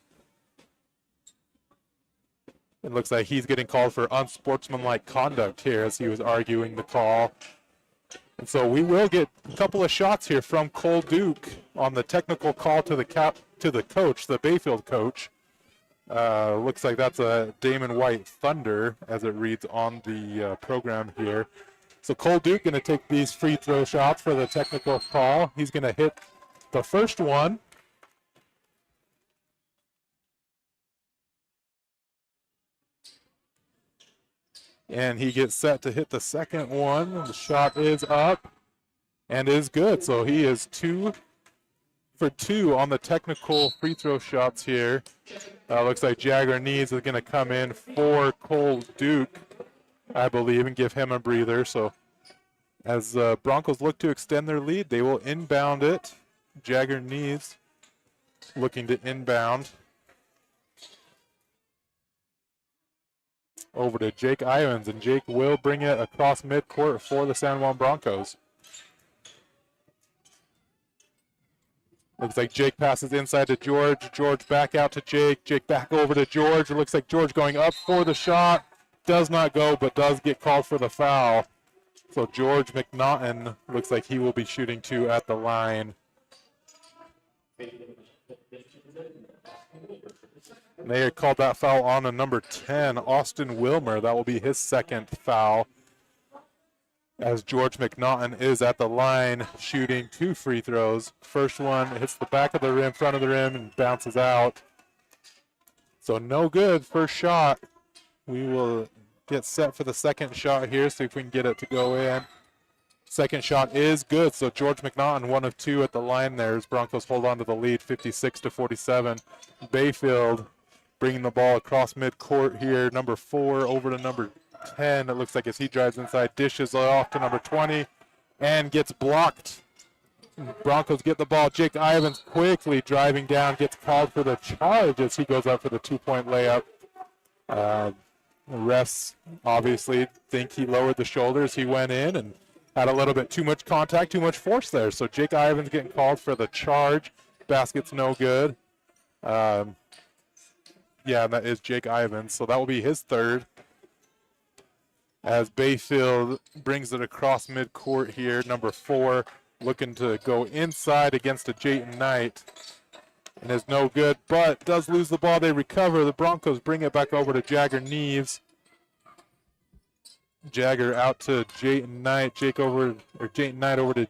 It looks like he's getting called for unsportsmanlike conduct here, as he was arguing the call. And so we will get a couple of shots here from Cole Duke on the technical call to the coach, the Bayfield coach. Looks like that's a Damon White Thunder, as it reads on the program here. So Cole Duke going to take these free throw shots for the technical call. He's going to hit the first one. And he gets set to hit the second one. The shot is up and is good. So he is 2 for 2 on the technical free throw shots here. Looks like Jagger Needs is going to come in for Cole Duke, I believe, and give him a breather. So as Broncos look to extend their lead, they will inbound it. Jagger Needs looking to inbound over to Jake Ivins, and Jake will bring it across midcourt for the San Juan Broncos. Looks like Jake passes inside to George. George back out to Jake. Jake back over to George. It looks like George going up for the shot. Does not go, but does get called for the foul. So George McNaughton looks like he will be shooting 2 at the line. They had called that foul on to number 10, Austin Wilmer. That will be his 2nd foul, as George McNaughton is at the line shooting 2 free throws. First one hits the back of the rim, front of the rim, and bounces out. So no good. First shot. We will get set for the second shot here, see if we can get it to go in. Second shot is good, so George McNaughton 1 of 2 at the line there as Broncos hold on to the lead, 56-47. Bayfield bringing the ball across midcourt here, number 4 over to number 10. It looks like as he drives inside, dishes off to number 20 and gets blocked. Broncos get the ball. Jake Ivins quickly driving down, gets called for the charge as he goes up for the 2-point layup. The refs obviously think he lowered the shoulders. He went in and had a little bit too much contact, too much force there. So Jake Ivins getting called for the charge. Basket's no good. Yeah, that is Jake Ivins. So that will be his 3rd. As Bayfield brings it across midcourt here, number 4 looking to go inside against a Jayton Knight. And is no good, but does lose the ball. They recover. The Broncos bring it back over to Jagger Neves. Jagger out to Jayton Knight. Jayton Knight over to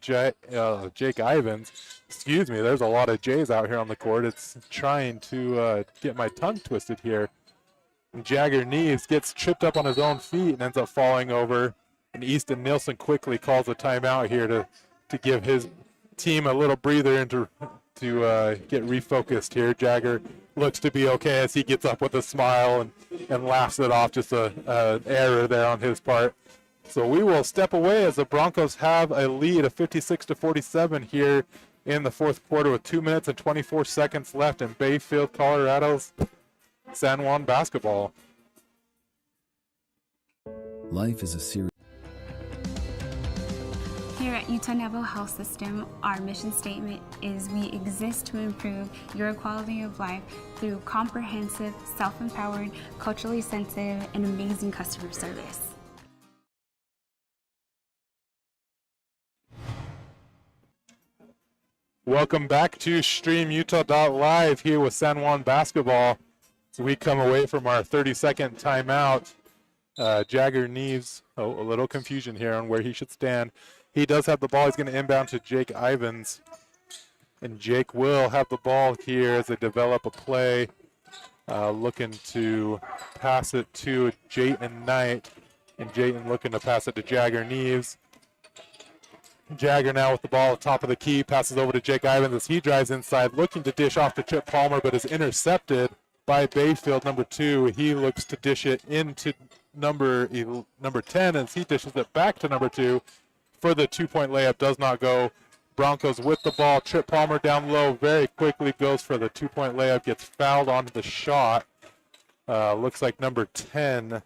Jake Ivins. Excuse me, there's a lot of J's out here on the court. It's trying to get my tongue twisted here. And Jagger Neves gets tripped up on his own feet and ends up falling over. And Easton Nilsson quickly calls a timeout here to give his team a little breather and to get refocused here. Jagger looks to be okay as he gets up with a smile and laughs it off. Just an error there on his part. So we will step away as the Broncos have a lead of 56-47 here in the fourth quarter with 2 minutes and 24 seconds left in Bayfield, Colorado's San Juan basketball. Life is a series. Here at Utah Naval Health System, our mission statement is we exist to improve your quality of life through comprehensive, self-empowered, culturally sensitive, and amazing customer service. Welcome back to StreamUtah.Live here with San Juan basketball. So we come away from our 30-second timeout. Jagger Neves, a little confusion here on where he should stand. He does have the ball. He's going to inbound to Jake Ivins. And Jake will have the ball here as they develop a play. Looking to pass it to Jayton Knight. And Jayton looking to pass it to Jagger Neves. Jagger now with the ball at the top of the key. Passes over to Jake Ivins as he drives inside. Looking to dish off to Trip Palmer, but is intercepted by Bayfield, number 2. He looks to dish it into number 10 as he dishes it back to number 2 for the 2-point layup. Does not go. Broncos with the ball. Trip Palmer down low very quickly goes for the 2-point layup. Gets fouled on the shot. Looks like number 10,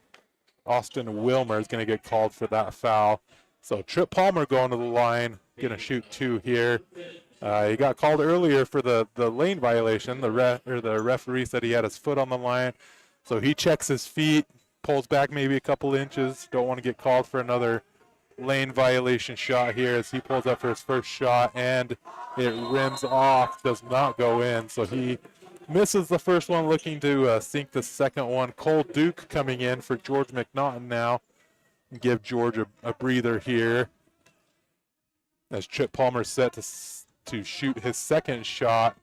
Austin Wilmer, is going to get called for that foul. So Trip Palmer going to the line, going to shoot 2 here. He got called earlier for the lane violation. The referee said he had his foot on the line. So he checks his feet, pulls back maybe a couple inches. Don't want to get called for another lane violation shot here as he pulls up for his first shot, and it rims off, does not go in. So he misses the first one, looking to sink the second one. Cole Duke coming in for George McNaughton now. Give George a breather here as Trip Palmer set to shoot his second shot.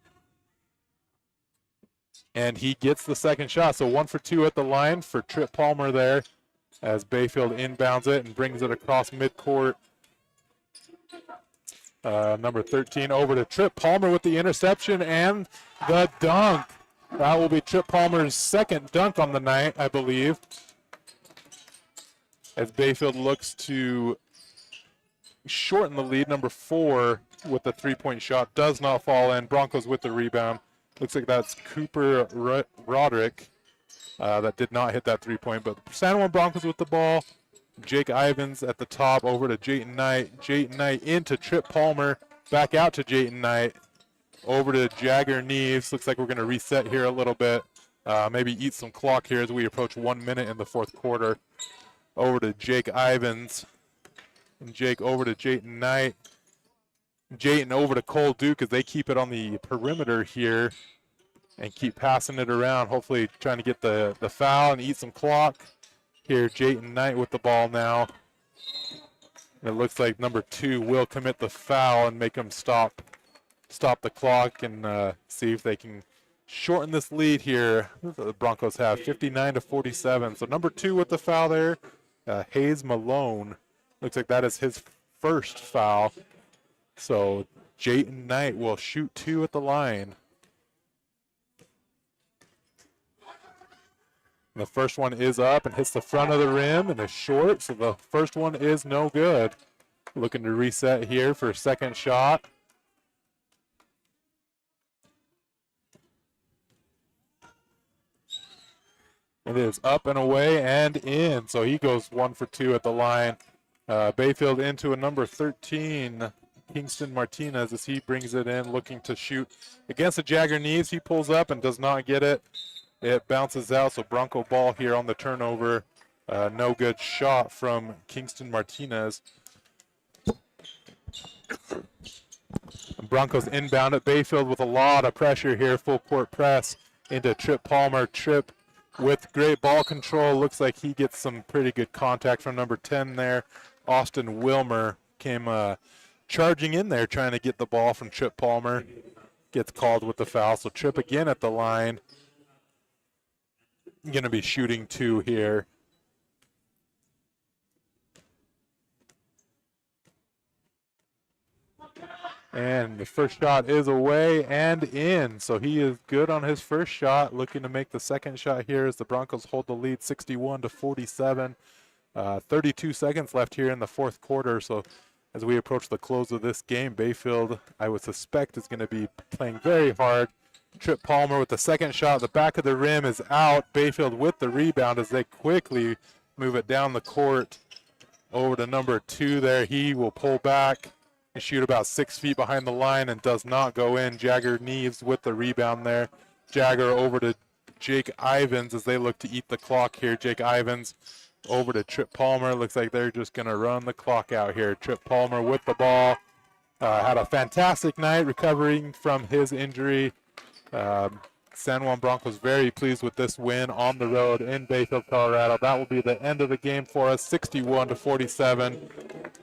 And he gets the second shot. So 1 for 2 at the line for Trip Palmer there as Bayfield inbounds it and brings it across midcourt. Number 13 over to Trip Palmer with the interception and the dunk. That will be Trip Palmer's second dunk on the night, I believe, as Bayfield looks to shorten the lead. Number 4 with the 3-point shot does not fall in. Broncos with the rebound. Looks like that's Cooper Roderick that did not hit that 3-point. But San Juan Broncos with the ball. Jake Ivins at the top over to Jayton Knight. Jayton Knight into Trip Palmer. Back out to Jayton Knight. Over to Jagger Neves. Looks like we're going to reset here a little bit. Maybe eat some clock here as we approach 1 minute in the fourth quarter. Over to Jake Ivins. And Jake over to Jayton Knight. Jayton over to Cole Duke as they keep it on the perimeter here and keep passing it around, hopefully trying to get the foul and eat some clock. Here, Jayton Knight with the ball now. And it looks like number 2 will commit the foul and make him stop the clock and see if they can shorten this lead here. The Broncos have 59-47. So number 2 with the foul there, Hayes Malone. Looks like that is his first foul. So Jayton Knight will shoot 2 at the line. And the first one is up and hits the front of the rim and is short, so the first one is no good. Looking to reset here for a second shot. It is up and away and in, so he goes 1 for 2 at the line. Bayfield into a number 13, Kingston Martinez, as he brings it in, looking to shoot against the Jagger Neves. He pulls up and does not get it. It bounces out, so Bronco ball here on the turnover. No good shot from Kingston Martinez. Broncos inbound at Bayfield with a lot of pressure here. Full court press into Trip Palmer. Trip with great ball control. Looks like he gets some pretty good contact from number 10 there. Austin Wilmer came charging in there trying to get the ball from Trip Palmer. Gets called with the foul. So Trip again at the line. Going to be shooting 2 here. And the first shot is away and in. So he is good on his first shot. Looking to make the second shot here as the Broncos hold the lead 61-47. 32 seconds left here in the fourth quarter. So as we approach the close of this game, Bayfield, I would suspect, is going to be playing very hard. Trip Palmer with the second shot. The back of the rim is out. Bayfield with the rebound as they quickly move it down the court over to number 2 there. He will pull back and shoot about 6 feet behind the line and does not go in. Jagger Neves with the rebound there. Jagger over to Jake Ivins as they look to eat the clock here. Jake Ivins over to Trip Palmer. Looks like they're just going to run the clock out here. Trip Palmer with the ball. Had a fantastic night recovering from his injury. San Juan Broncos very pleased with this win on the road in Bayfield, Colorado. That will be the end of the game for us, 61-47,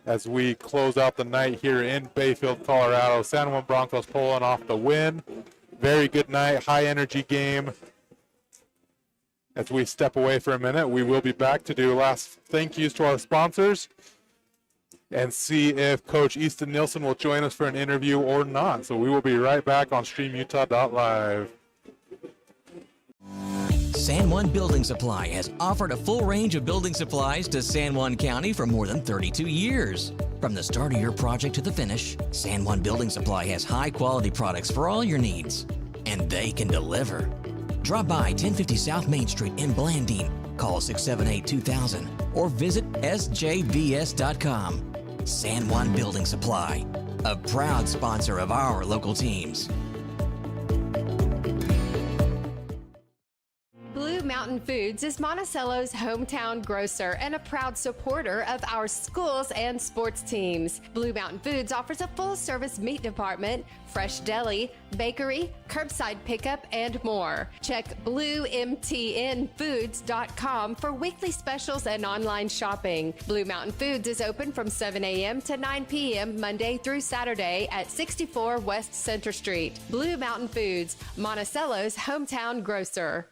as we close out the night here in Bayfield, Colorado. San Juan Broncos pulling off the win. Very good night, high energy game. As we step away for a minute, we will be back to do last thank yous to our sponsors and see if Coach Easton Nielsen will join us for an interview or not. So we will be right back on StreamUtah.Live. San Juan Building Supply has offered a full range of building supplies to San Juan County for more than 32 years. From the start of your project to the finish, San Juan Building Supply has high-quality products for all your needs, and they can deliver. Drop by 1050 South Main Street in Blanding, call 678-2000, or visit sjvs.com. San Juan Building Supply, a proud sponsor of our local teams. Blue Mountain Foods is Monticello's hometown grocer and a proud supporter of our schools and sports teams. Blue Mountain Foods offers a full-service meat department, fresh deli, bakery, curbside pickup, and more. Check bluemtnfoods.com for weekly specials and online shopping. Blue Mountain Foods is open from 7 a.m. to 9 p.m. Monday through Saturday at 64 West Center Street. Blue Mountain Foods, Monticello's hometown grocer.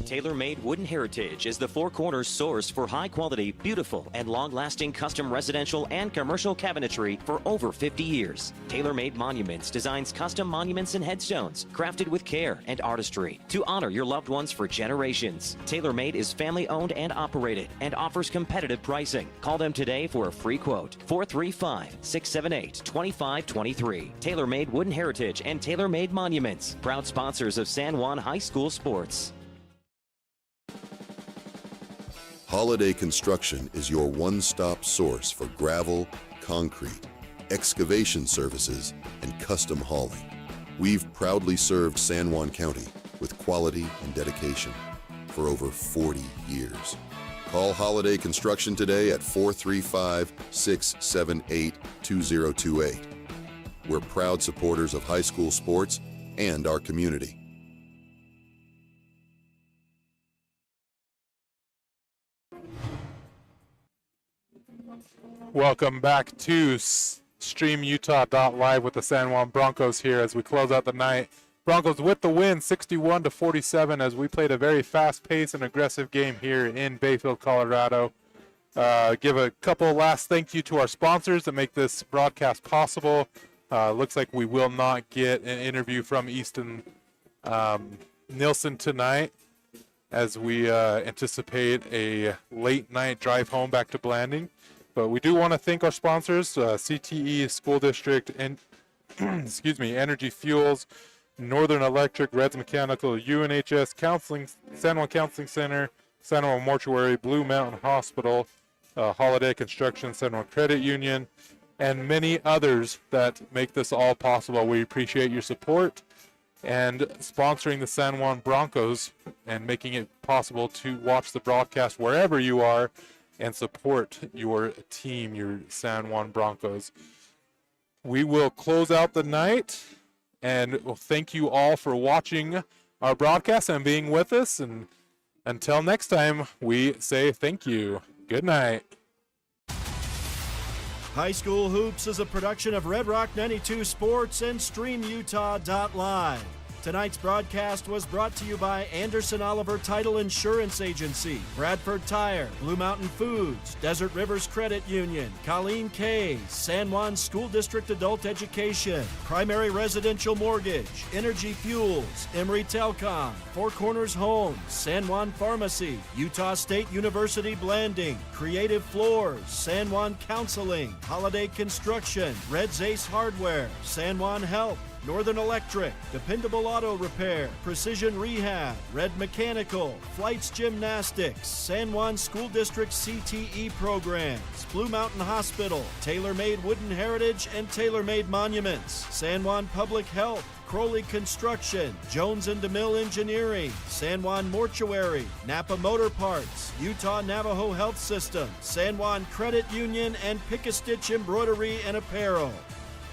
Tailor-Made Wooden Heritage is the Four Corners source for high-quality, beautiful, and long-lasting custom residential and commercial cabinetry for over 50 years. Tailor-Made Monuments designs custom monuments and headstones crafted with care and artistry to honor your loved ones for generations. Tailor-Made is family-owned and operated and offers competitive pricing. Call them today for a free quote. 435-678-2523. Tailor-Made Wooden Heritage and Tailor-Made Monuments, proud sponsors of San Juan High School sports. Holiday Construction is your one-stop source for gravel, concrete, excavation services, and custom hauling. We've proudly served San Juan County with quality and dedication for over 40 years. Call Holiday Construction today at 435-678-2028. We're proud supporters of high school sports and our community. Welcome back to StreamUtah.Live with the San Juan Broncos here as we close out the night. Broncos with the win, 61-47, as we played a very fast-paced and aggressive game here in Bayfield, Colorado. Give a couple last thank you to our sponsors that make this broadcast possible. Looks like we will not get an interview from Easton Nielsen tonight, as we anticipate a late-night drive home back to Blanding. But we do want to thank our sponsors, CTE School District, and Energy Fuels, Northern Electric, Reds Mechanical, UNHS Counseling, San Juan Counseling Center, San Juan Mortuary, Blue Mountain Hospital, Holiday Construction, San Juan Credit Union, and many others that make this all possible. We appreciate your support and sponsoring the San Juan Broncos and making it possible to watch the broadcast wherever you are and support your team, your San Juan Broncos. We will close out the night, and we'll thank you all for watching our broadcast and being with us. And until next time, we say thank you. Good night. High School Hoops is a production of Red Rock 92 Sports and StreamUtah.Live. Tonight's broadcast was brought to you by Anderson Oliver Title Insurance Agency, Bradford Tire, Blue Mountain Foods, Desert Rivers Credit Union, Colleen K, San Juan School District Adult Education, Primary Residential Mortgage, Energy Fuels, Emory Telcom, Four Corners Homes, San Juan Pharmacy, Utah State University Blanding, Creative Floors, San Juan Counseling, Holiday Construction, Red's Ace Hardware, San Juan Health, Northern Electric, Dependable Auto Repair, Precision Rehab, Red Mechanical, Flights Gymnastics, San Juan School District CTE Programs, Blue Mountain Hospital, Tailor-Made Wooden Heritage and Tailor-Made Monuments, San Juan Public Health, Crowley Construction, Jones and DeMille Engineering, San Juan Mortuary, Napa Motor Parts, Utah Navajo Health System, San Juan Credit Union, and Pick-a-Stitch Embroidery and Apparel.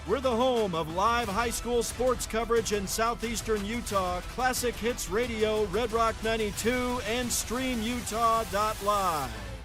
We're the home of live high school sports coverage in southeastern Utah, Classic Hits Radio, Red Rock 92, and StreamUtah.Live.